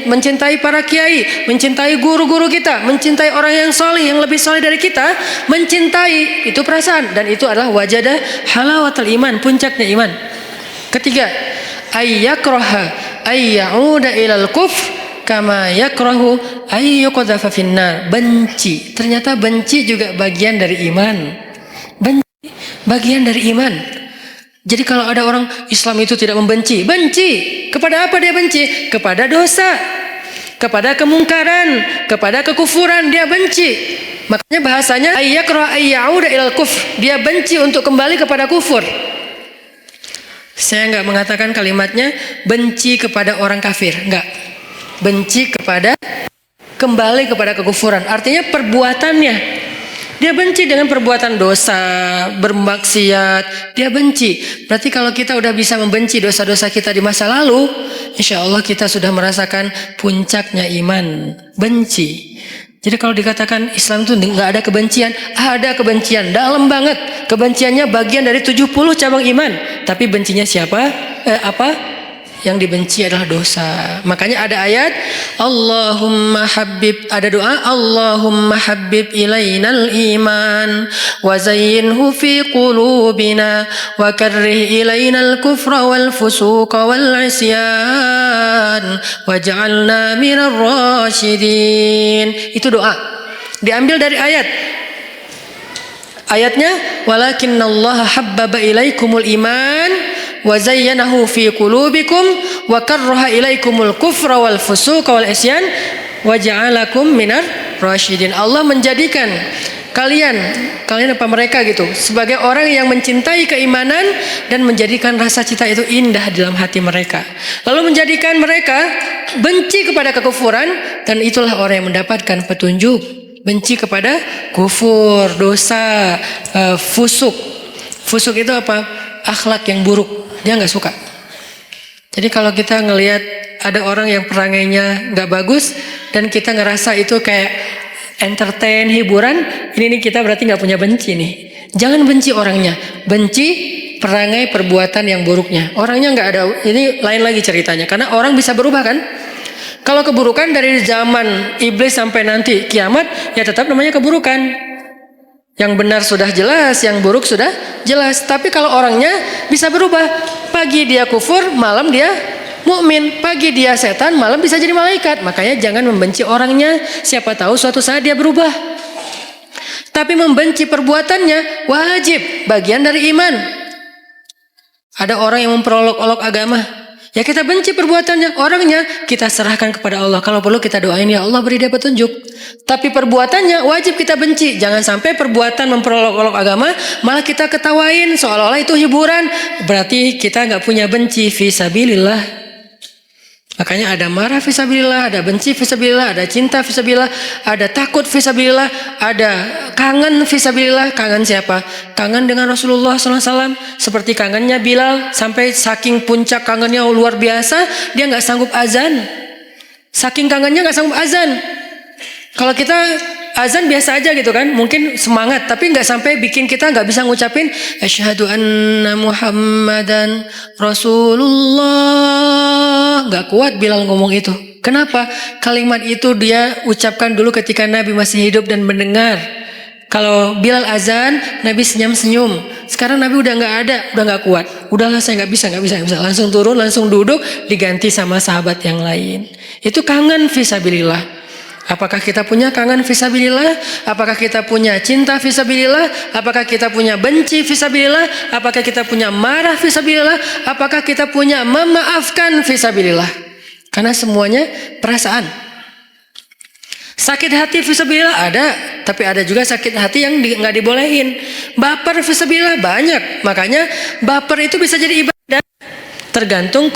mencintai para kiai, mencintai guru-guru kita, mencintai orang yang soleh, yang lebih soleh dari kita, mencintai, itu perasaan. Dan itu adalah wajada halawatul iman, puncaknya iman. Ketiga, ayyakraha ayyauda ilal kufr kama yakrahu ayyuqadhafa finnar. Benci. Ternyata benci juga bagian dari iman. Benci bagian dari iman. Jadi kalau ada orang Islam itu tidak membenci, benci. Kepada apa dia benci? Kepada dosa. kepada kemungkaran, kepada kekufuran, dia benci. Makanya bahasanya ayyakrah ayyauda ilal kufr, dia benci untuk kembali kepada kufur. Saya nggak mengatakan kalimatnya benci kepada orang kafir, nggak. Benci kepada kembali kepada kekufuran, artinya perbuatannya. Dia benci dengan perbuatan dosa, bermaksiat, dia benci. Berarti kalau kita udah bisa membenci dosa-dosa kita di masa lalu, insya Allah kita sudah merasakan puncaknya iman, benci. Jadi kalau dikatakan Islam itu nggak ada kebencian, ada kebencian, dalam banget. Kebenciannya bagian dari 70 cabang iman. Tapi bencinya siapa? Yang dibenci adalah dosa. Makanya ada ayat Allahumma habib, ada doa Allahumma habib ilainal iman wa zayyinhu fi qulubina wa karrih ilainal kufra wal fusuqa wal isyan waj'alna minar rasyidin. Itu doa diambil dari ayat. Ayatnya walakinnallaha habbaba ilaikumul iman wa zayyanahu fi qulubikum wa karraha ilaikumul kufra wal fusuqa wal isyan wa ja'alakum minar rasyidin. Allah menjadikan kalian apa mereka gitu sebagai orang yang mencintai keimanan dan menjadikan rasa cinta itu indah dalam hati mereka. Lalu menjadikan mereka benci kepada kekufuran, dan itulah orang yang mendapatkan petunjuk. Benci kepada kufur, dosa, fusuk. Fusuk itu apa? Akhlak yang buruk. Dia nggak suka. Jadi kalau kita ngelihat ada orang yang perangainya nggak bagus dan kita ngerasa itu kayak entertain, hiburan, ini kita berarti nggak punya benci nih. Jangan benci orangnya, benci perangai perbuatan yang buruknya. Orangnya nggak ada. Ini lain lagi ceritanya. Karena orang bisa berubah kan? Kalau keburukan dari zaman iblis sampai nanti kiamat, ya tetap namanya keburukan. Yang benar sudah jelas, yang buruk sudah jelas. Tapi kalau orangnya bisa berubah. Pagi dia kufur, malam dia mukmin. Pagi dia setan, malam bisa jadi malaikat. Makanya jangan membenci orangnya. Siapa tahu suatu saat dia berubah. Tapi membenci perbuatannya wajib, bagian dari iman. Ada orang yang memperolok-olok agama. Ya kita benci perbuatannya, orangnya kita serahkan kepada Allah. Kalau perlu kita doain, ya Allah beri dia petunjuk. Tapi perbuatannya wajib kita benci. Jangan sampai perbuatan memperolok-olok agama malah kita ketawain seolah-olah itu hiburan. Berarti kita nggak punya benci fisabilillah. Makanya ada marah fisabilillah, ada benci fisabilillah, ada cinta fisabilillah, ada takut fisabilillah, ada kangen fisabilillah. Kangen siapa? Kangen dengan Rasulullah SAW. Seperti kangennya Bilal, sampai saking puncak kangennya luar biasa, dia nggak sanggup azan. Saking kangennya nggak sanggup azan. Kalau kita azan biasa aja gitu kan, mungkin semangat, tapi nggak sampai bikin kita nggak bisa ngucapin asyhadu anna Muhammadan Rasulullah. Nggak kuat Bilal ngomong itu. Kenapa? Kalimat itu dia ucapkan dulu ketika Nabi masih hidup dan mendengar. Kalau Bilal azan, Nabi senyum-senyum. Sekarang Nabi udah nggak ada, udah nggak kuat. Udahlah saya nggak bisa. Langsung turun, langsung duduk, diganti sama sahabat yang lain. Itu kangen fisabilillah. Apakah kita punya kangen fisabilillah? Apakah kita punya cinta fisabilillah? Apakah kita punya benci fisabilillah? Apakah kita punya marah fisabilillah? Apakah kita punya memaafkan fisabilillah? Karena semuanya perasaan. Sakit hati fisabilillah ada, tapi ada juga sakit hati yang nggak dibolehin. Baper fisabilillah banyak. Makanya baper itu bisa jadi ibadah. Tergantung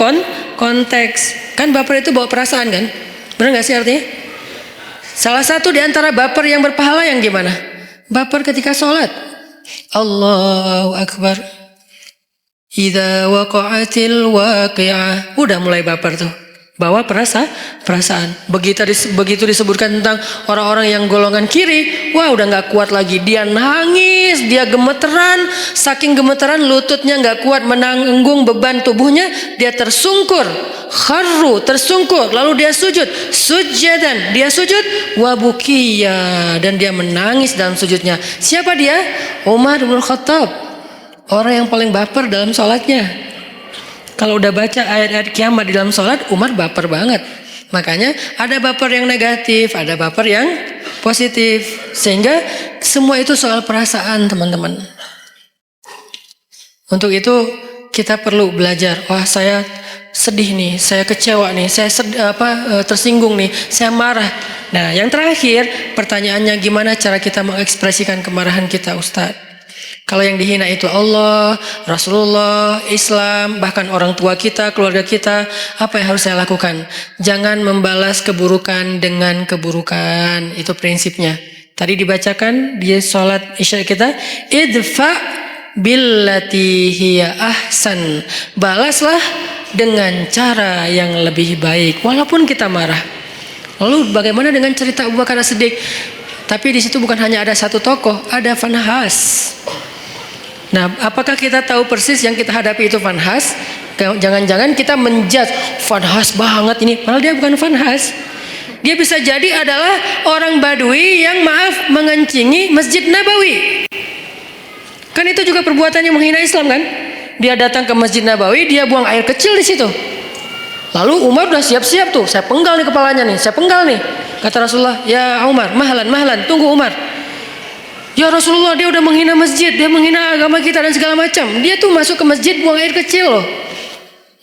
konteks. Kan baper itu bawa perasaan kan? Benar nggak sih artinya? Salah satu di antara baper yang berpahala yang gimana? Baper ketika sholat. Allahu Akbar. Idza waqa'atil waqi'ah. Udah mulai baper tuh. Bawa perasaan. Begitu disebutkan tentang orang-orang yang golongan kiri, wah udah nggak kuat lagi. Dia nangis, dia gemeteran. Saking gemeteran lututnya nggak kuat menanggung beban tubuhnya, dia tersungkur. Kharru, tersungkur, lalu dia sujadan, dia sujud, wabukiya, dan dia menangis dalam sujudnya. Siapa dia? Umar bin Khattab, orang yang paling baper dalam sholatnya. Kalau udah baca ayat-ayat kiamat di dalam sholat, Umar baper banget. Makanya ada baper yang negatif, ada baper yang positif, sehingga semua itu soal perasaan teman-teman. Untuk itu kita perlu belajar. Wah saya sedih nih, saya kecewa nih, saya tersinggung nih, saya marah. Nah, yang terakhir pertanyaannya, gimana cara kita mengekspresikan kemarahan kita, Ustadz? Kalau yang dihina itu Allah, Rasulullah, Islam, bahkan orang tua kita, keluarga kita, apa yang harus saya lakukan? Jangan membalas keburukan dengan keburukan. Itu prinsipnya. Tadi dibacakan di sholat isya kita, idfa billati hiya ahsan. Balaslah dengan cara yang lebih baik, walaupun kita marah. Lalu bagaimana dengan cerita Abu Bakar As-Siddiq? Tapi di situ bukan hanya ada satu tokoh, ada Fanhas. Nah, apakah kita tahu persis yang kita hadapi itu Fanhas? Jangan-jangan kita menjudge Fanhas banget ini, padahal dia bukan Fanhas. Dia bisa jadi adalah orang Badui yang mengencingi Masjid Nabawi. Kan itu juga perbuatan yang menghina Islam kan? Dia datang ke Masjid Nabawi, dia buang air kecil di situ. Lalu Umar udah siap-siap tuh, saya penggal nih kepalanya nih, saya penggal nih. Kata Rasulullah, ya Umar, mahlan, tunggu Umar. Ya Rasulullah, dia udah menghina masjid, dia menghina agama kita dan segala macam. Dia tuh masuk ke masjid buang air kecil loh.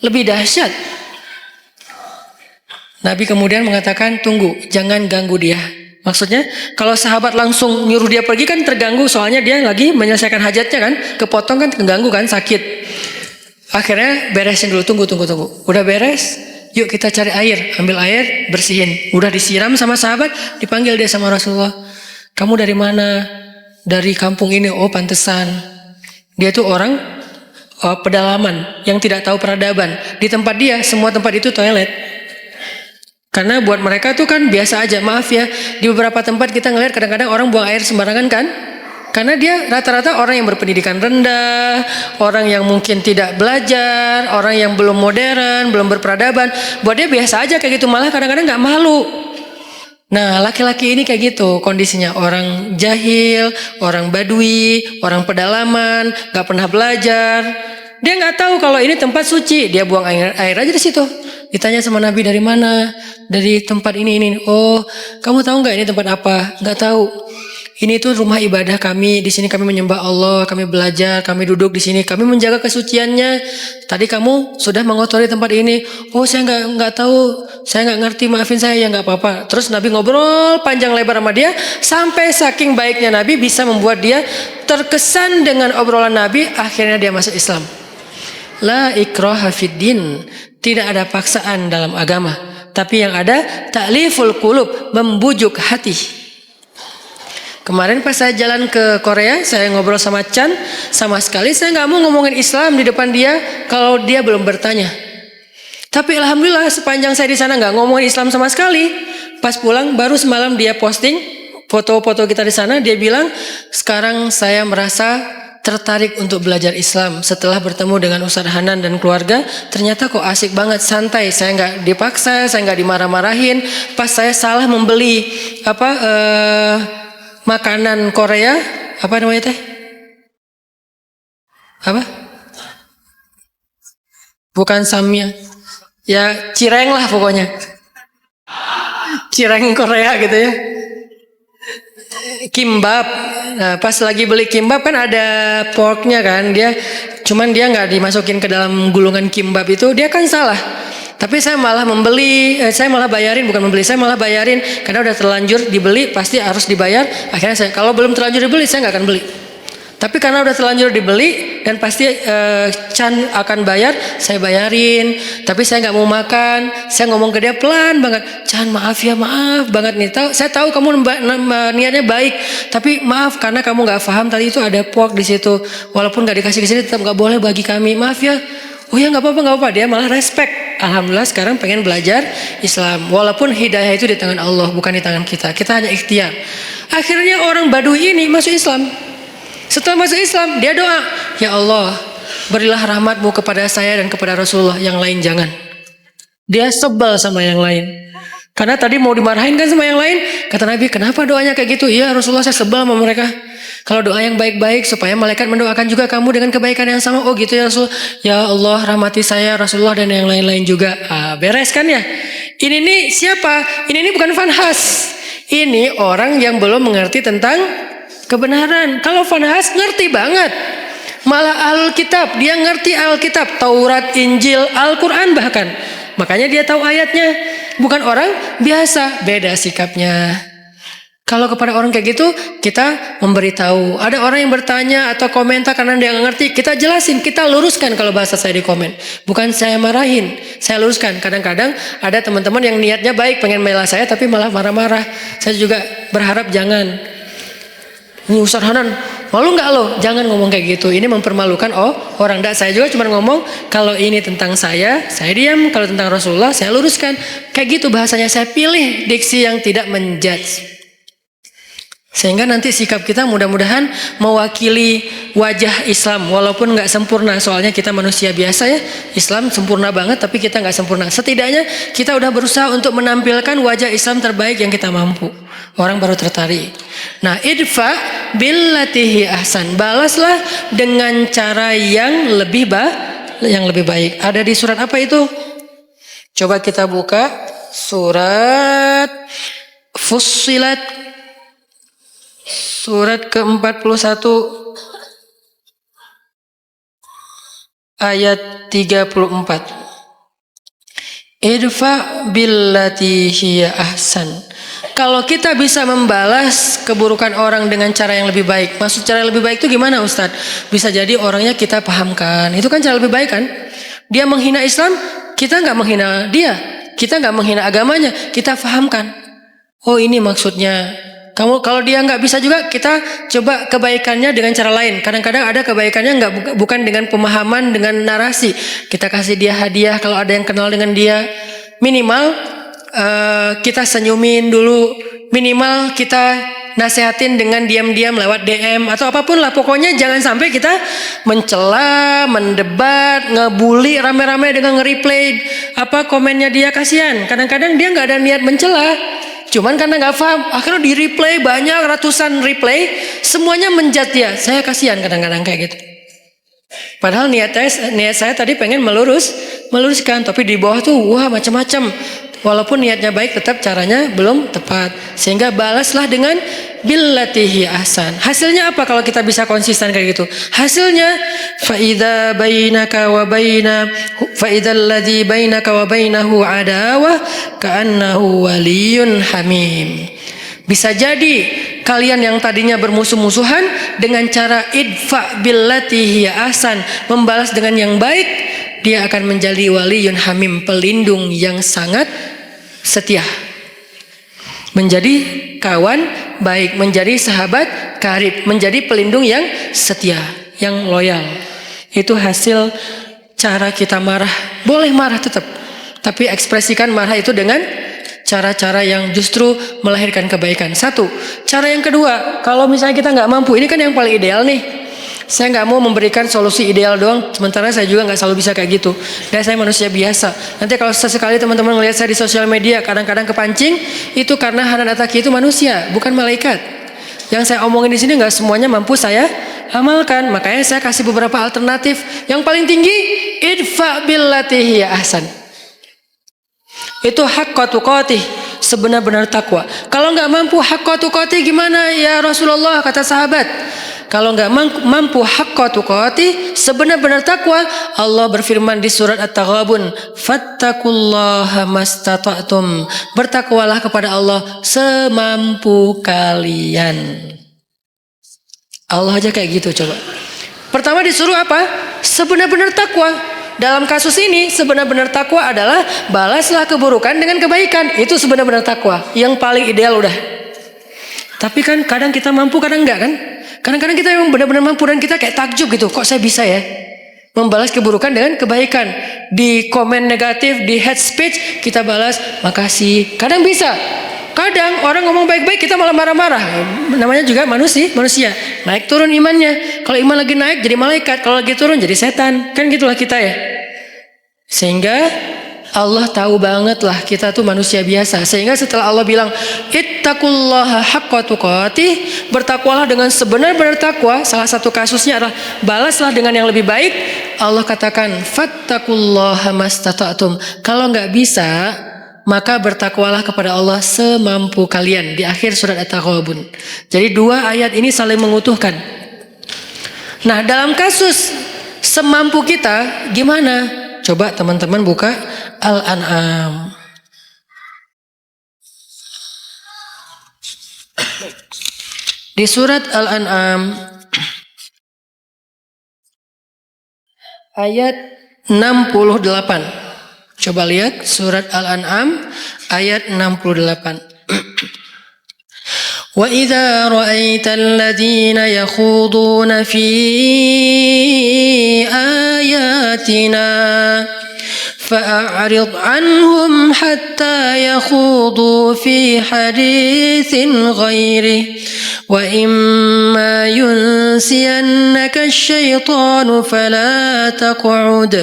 Lebih dahsyat. Nabi kemudian mengatakan, tunggu, jangan ganggu dia. Maksudnya, kalau sahabat langsung nyuruh dia pergi kan terganggu, soalnya dia lagi menyelesaikan hajatnya kan, kepotong kan, terganggu kan, sakit. Akhirnya beresin dulu, tunggu. Udah beres, yuk kita cari air, ambil air, bersihin. Udah disiram sama sahabat, dipanggil dia sama Rasulullah. Kamu dari mana? Dari kampung ini. Oh, pantesan. Dia tuh orang pedalaman yang tidak tahu peradaban. Di tempat dia, semua tempat itu toilet. Karena buat mereka tuh kan biasa aja. Maaf ya, di beberapa tempat kita ngeliat kadang-kadang orang buang air sembarangan kan. Karena dia rata-rata orang yang berpendidikan rendah, orang yang mungkin tidak belajar, orang yang belum modern, belum berperadaban. Buat dia biasa aja kayak gitu, malah kadang-kadang gak malu. Nah, laki-laki ini kayak gitu kondisinya, orang jahil, orang badui, orang pedalaman, gak pernah belajar. Dia gak tahu kalau ini tempat suci, dia buang air aja di situ. Ditanya sama Nabi, dari mana? Dari tempat ini. Oh, kamu tahu gak ini tempat apa? Gak tahu. Ini tuh rumah ibadah kami. Di sini kami menyembah Allah, kami belajar, kami duduk di sini, kami menjaga kesuciannya. Tadi kamu sudah mengotori tempat ini. Oh, saya nggak tahu, saya nggak ngerti, maafin saya ya, nggak apa-apa. Terus Nabi ngobrol panjang lebar sama dia, sampai saking baiknya Nabi bisa membuat dia terkesan dengan obrolan Nabi. Akhirnya dia masuk Islam. La ikraha fiddin, tidak ada paksaan dalam agama, tapi yang ada ta'liful qulub, membujuk hati. Kemarin pas saya jalan ke Korea, saya ngobrol sama Chan, sama sekali saya nggak mau ngomongin Islam di depan dia kalau dia belum bertanya. Tapi alhamdulillah sepanjang saya di sana nggak ngomongin Islam sama sekali. Pas pulang baru semalam dia posting foto-foto kita di sana, dia bilang, sekarang saya merasa tertarik untuk belajar Islam setelah bertemu dengan Ustadz Hanan dan keluarga. Ternyata kok asik banget, santai, saya nggak dipaksa, saya nggak dimarah-marahin. Pas saya salah membeli makanan Korea, apa namanya teh? Apa? Bukan samyang. Ya cireng lah pokoknya. Cireng Korea gitu ya. Kimbap. Nah, pas lagi beli kimbap kan ada porknya kan, cuman dia nggak dimasukin ke dalam gulungan kimbap itu, dia kan salah. Tapi saya malah bayarin karena udah terlanjur dibeli, pasti harus dibayar. Akhirnya kalau belum terlanjur dibeli saya nggak akan beli. Tapi karena udah terlanjur dibeli dan pasti Chan akan bayar, saya bayarin. Tapi saya nggak mau makan. Saya ngomong ke dia pelan banget, Chan maaf banget nih. Saya tahu kamu niatnya baik, tapi maaf karena kamu nggak paham tadi itu ada pork di situ. Walaupun nggak dikasih ke sini tetap nggak boleh bagi kami. Maaf ya. Oh ya nggak apa-apa. Dia malah respect. Alhamdulillah sekarang pengen belajar Islam. Walaupun hidayah itu di tangan Allah, bukan di tangan kita. Kita hanya ikhtiar. Akhirnya orang Badui ini masuk Islam. Setelah masuk Islam, dia doa, ya Allah, berilah rahmatmu kepada saya dan kepada Rasulullah, yang lain jangan. Dia sebel sama yang lain. Karena tadi mau dimarahin kan sama yang lain. Kata Nabi, kenapa doanya kayak gitu? Iya Rasulullah, saya sebel sama mereka. Kalau doa yang baik-baik supaya malaikat mendoakan juga kamu dengan kebaikan yang sama. Oh gitu ya Rasul. Ya Allah rahmati saya, Rasulullah dan yang lain-lain juga. Beres kan ya? Ini nih siapa? Ini bukan Fanhas. Ini orang yang belum mengerti tentang kebenaran. Kalau Fanhas ngerti banget. Malah Alkitab, dia ngerti Alkitab, Taurat, Injil, Al-Quran bahkan. Makanya dia tahu ayatnya. Bukan orang biasa, beda sikapnya. Kalau kepada orang kayak gitu, kita memberitahu. Ada orang yang bertanya atau komentar karena dia nggak ngerti, kita jelasin, kita luruskan kalau bahasa saya di komen. Bukan saya marahin, saya luruskan. Kadang-kadang ada teman-teman yang niatnya baik, pengen membela saya, tapi malah marah-marah. Saya juga berharap jangan. Ini Ustaz Hanan, malu nggak lo? Jangan ngomong kayak gitu. Ini mempermalukan orang. Nggak, saya juga cuma ngomong kalau ini tentang saya diam. Kalau tentang Rasulullah, saya luruskan. Kayak gitu bahasanya, saya pilih diksi yang tidak menjudge. Sehingga nanti sikap kita mudah-mudahan mewakili wajah Islam. Walaupun nggak sempurna, soalnya kita manusia biasa ya. Islam sempurna banget, tapi kita nggak sempurna. Setidaknya kita udah berusaha untuk menampilkan wajah Islam terbaik yang kita mampu. Orang baru tertarik. Nah, idfa billatihi ahsan. Balaslah dengan cara yang lebih baik. Ada di surat apa itu? Coba kita buka surat Fussilat, surat ke-41 ayat 34. Idfa billati hiya ahsan. Kalau kita bisa membalas keburukan orang dengan cara yang lebih baik. Maksud cara yang lebih baik itu gimana Ustadz? Bisa jadi orangnya kita pahamkan. Itu kan cara lebih baik kan? Dia menghina Islam, kita nggak menghina dia. Kita nggak menghina agamanya, kita pahamkan. Oh, ini maksudnya. Kalau dia nggak bisa juga, kita coba kebaikannya dengan cara lain. Kadang-kadang ada kebaikannya bukan dengan pemahaman, dengan narasi. Kita kasih dia hadiah kalau ada yang kenal dengan dia. Minimal kita senyumin dulu. Minimal kita nasehatin dengan diam-diam lewat DM atau apapun lah. Pokoknya jangan sampai kita mencela, mendebat, ngebully rame-rame dengan nge-replay komennya dia. Kasihan. Kadang-kadang dia nggak ada niat mencela. Cuman karena nggak paham, akhirnya di replay banyak ratusan replay, semuanya menjat dia. Saya kasihan kadang-kadang kayak gitu. Padahal niat saya tadi pengen meluruskan, tapi di bawah tuh wah macam-macam. Walaupun niatnya baik, tetap caranya belum tepat. Sehingga balaslah dengan billatihi ahsan. Hasilnya apa kalau kita bisa konsisten kayak gitu? Hasilnya faidza alladzi bainaka wa bainahu adawah ka'annahu waliyyun hamim. Bisa jadi kalian yang tadinya bermusuh-musuhan dengan cara idfa billatihi ahsan, membalas dengan yang baik, dia akan menjadi waliyun hamim, pelindung yang sangat setia. Menjadi kawan baik, menjadi sahabat karib, menjadi pelindung yang setia, yang loyal. Itu hasil cara kita marah. Boleh marah tetap, tapi ekspresikan marah itu dengan cara-cara yang justru melahirkan kebaikan. Satu. Cara yang kedua, kalau misalnya kita nggak mampu, ini kan yang paling ideal nih. Saya nggak mau memberikan solusi ideal doang, sementara saya juga nggak selalu bisa kayak gitu. Dan saya manusia biasa. Nanti kalau sesekali teman-teman melihat saya di sosial media kadang-kadang kepancing, itu karena Hanan Attaqi itu manusia, bukan malaikat. Yang saya omongin di sini nggak semuanya mampu saya amalkan. Makanya saya kasih beberapa alternatif. Yang paling tinggi, idfa billati hiya ahsan. Itu haqqa tuqatih, sebenar-benar takwa. Kalau nggak mampu haqqa tuqatih gimana ya Rasulullah, kata sahabat? Kalau nggak mampu haqqa tuqatih, sebenar-benar takwa, Allah berfirman di surat At-Taghabun, fattaqullaha mastata'tum. Bertakwalah kepada Allah semampu kalian. Allah aja kayak gitu coba. Pertama disuruh apa? Sebenar-benar takwa. Dalam kasus ini sebenar-benar takwa adalah balaslah keburukan dengan kebaikan. Itu sebenar-benar takwa. Yang paling ideal udah. Tapi kan kadang kita mampu, kadang enggak kan? Kadang-kadang kita memang benar-benar mampu dan kita kayak takjub gitu. Kok saya bisa ya? Membalas keburukan dengan kebaikan. Di komen negatif, di hate speech, kita balas makasih. Kadang bisa. Kadang orang ngomong baik-baik kita malah marah-marah. Namanya juga manusia. Naik turun imannya. Kalau iman lagi naik jadi malaikat. Kalau lagi turun jadi setan. Kan gitulah kita ya. Sehingga Allah tahu banget lah kita tuh manusia biasa. Sehingga setelah Allah bilang ittaqullaha haqqa tuqatih, bertakwalah dengan sebenar-benar takwa. Salah satu kasusnya adalah balaslah dengan yang lebih baik. Allah katakan fattaqullaha mastata'tum. Kalau nggak bisa, maka bertakwalah kepada Allah semampu kalian. Di akhir surat At-Taghabun. Jadi dua ayat ini saling mengutuhkan. Nah, dalam kasus semampu kita gimana? Coba teman-teman buka Al-An'am. Di surat Al-An'am ayat 68. Coba lihat surat Al-An'am ayat 68. Wa idza ra'aital ladzina yakhuduna fi ayatina fa'arid anhum hatta yakhudu fi haditsin ghairi wa imma yunsiyannaka asy-syaitanu fala taq'ud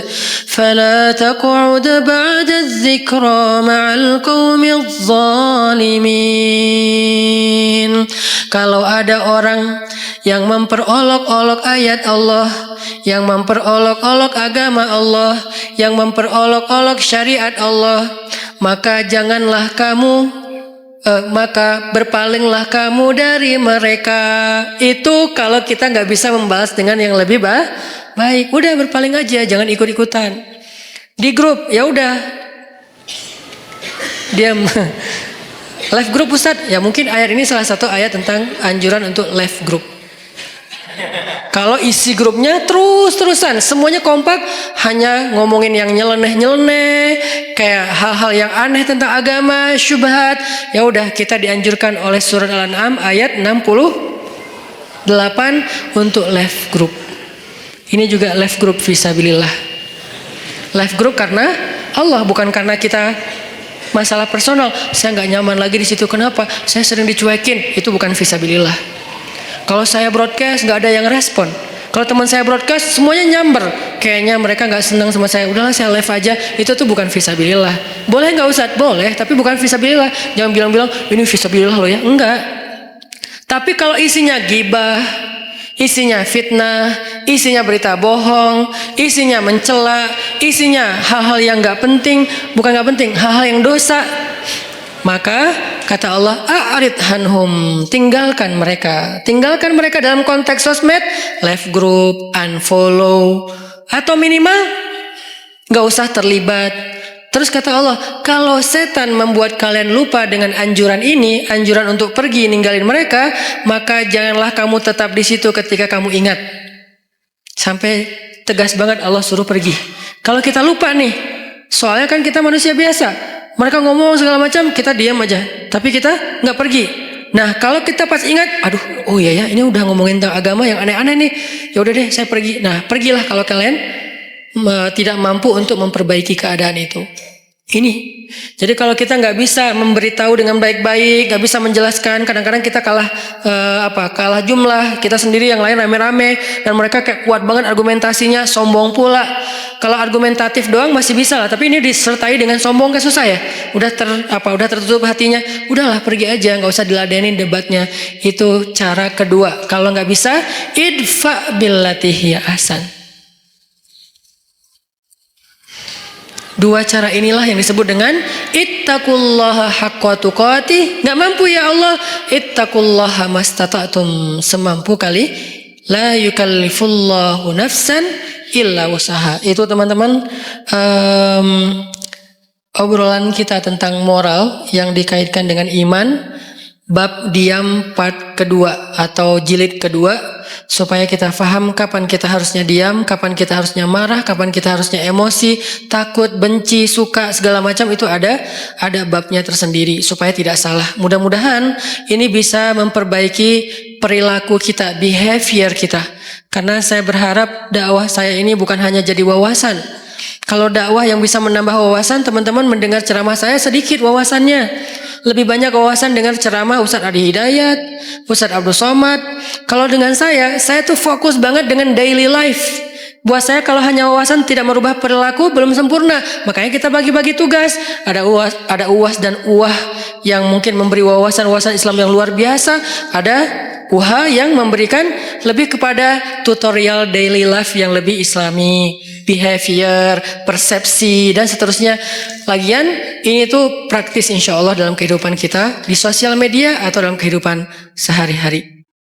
ba'da adh-dhikra ma'al qaumidz zalimin. Kalau ada orang yang memperolok-olok ayat Allah, yang memperolok-olok agama Allah, yang memperolok-olok syariat Allah, maka maka berpalinglah kamu dari mereka. Itu kalau kita nggak bisa membalas dengan yang lebih baik, udah berpaling aja, jangan ikut-ikutan. Di grup, ya udah diam. Live group Ustadz, ya mungkin ayat ini salah satu ayat tentang anjuran untuk live group. Kalau isi grupnya terus-terusan, semuanya kompak, hanya ngomongin yang nyeleneh-nyeleneh, kayak hal-hal yang aneh tentang agama, syubhat, ya udah kita dianjurkan oleh surat Al-An'am ayat 68 untuk live group. Ini juga live group fisabilillah. Live group karena Allah, bukan karena kita masalah personal. Saya nggak nyaman lagi di situ. Kenapa? Saya sering dicuekin. Itu bukan fisabilillah. Kalau saya broadcast nggak ada yang respon. Kalau teman saya broadcast semuanya nyamber. Kayaknya mereka nggak senang sama saya. Udahlah saya live aja. Itu tuh bukan fisabilillah. Boleh nggak Ustadz? Boleh. Tapi bukan fisabilillah. Jangan bilang-bilang ini fisabilillah loh ya. Enggak. Tapi kalau isinya ghibah, isinya fitnah, isinya berita bohong, isinya mencela, isinya hal-hal yang nggak penting, bukan nggak penting, hal-hal yang dosa, maka kata Allah, a'rid hanhum, tinggalkan mereka dalam konteks sosmed, live group, unfollow, atau minimal nggak usah terlibat. Terus kata Allah, kalau setan membuat kalian lupa dengan anjuran ini, anjuran untuk pergi ninggalin mereka, maka janganlah kamu tetap di situ ketika kamu ingat. Sampai tegas banget Allah suruh pergi. Kalau kita lupa nih, soalnya kan kita manusia biasa. Mereka ngomong segala macam, kita diam aja. Tapi kita nggak pergi. Nah, kalau kita pas ingat, aduh, oh iya ya, ini udah ngomongin tentang agama yang aneh-aneh nih. Ya udah deh, saya pergi. Nah, pergilah kalau kalian tidak mampu untuk memperbaiki keadaan itu. Ini. Jadi kalau kita nggak bisa memberitahu dengan baik-baik, nggak bisa menjelaskan, kadang-kadang kita kalah jumlah, kita sendiri yang lain rame-rame, dan mereka kayak kuat banget argumentasinya, sombong pula. Kalau argumentatif doang masih bisa lah, tapi ini disertai dengan sombong, kan susah ya. Udah tertutup hatinya, udahlah pergi aja, nggak usah diladenin debatnya. Itu cara kedua. Kalau nggak bisa, idfa billati hiya ahsan. Dua cara inilah yang disebut dengan ittaqullaha haqqa tuqatih. Nggak mampu ya Allah, ittaqullaha mastata'tum, semampu kali. La yukallifullahu nafsan illa wusaha. Itu teman-teman obrolan kita tentang moral yang dikaitkan dengan iman, bab diam part kedua atau jilid kedua, supaya kita paham kapan kita harusnya diam, kapan kita harusnya marah, kapan kita harusnya emosi, takut, benci, suka, segala macam. Itu ada babnya tersendiri supaya tidak salah. Mudah-mudahan ini bisa memperbaiki perilaku kita, behavior kita. Karena saya berharap dakwah saya ini bukan hanya jadi wawasan. Kalau dakwah yang bisa menambah wawasan, teman-teman mendengar ceramah saya sedikit wawasannya. Lebih banyak wawasan dengar ceramah Ustadz Adi Hidayat, Ustadz Abdul Somad. Kalau dengan saya tuh fokus banget dengan daily life. Buat saya kalau hanya wawasan tidak merubah perilaku belum sempurna. Makanya kita bagi-bagi tugas. Ada UAS dan UAH yang mungkin memberi wawasan Islam yang luar biasa. Ada UHA yang memberikan lebih kepada tutorial daily life yang lebih islami, behavior, persepsi, dan seterusnya. Lagian ini tuh praktis insya Allah dalam kehidupan kita di sosial media atau dalam kehidupan sehari-hari.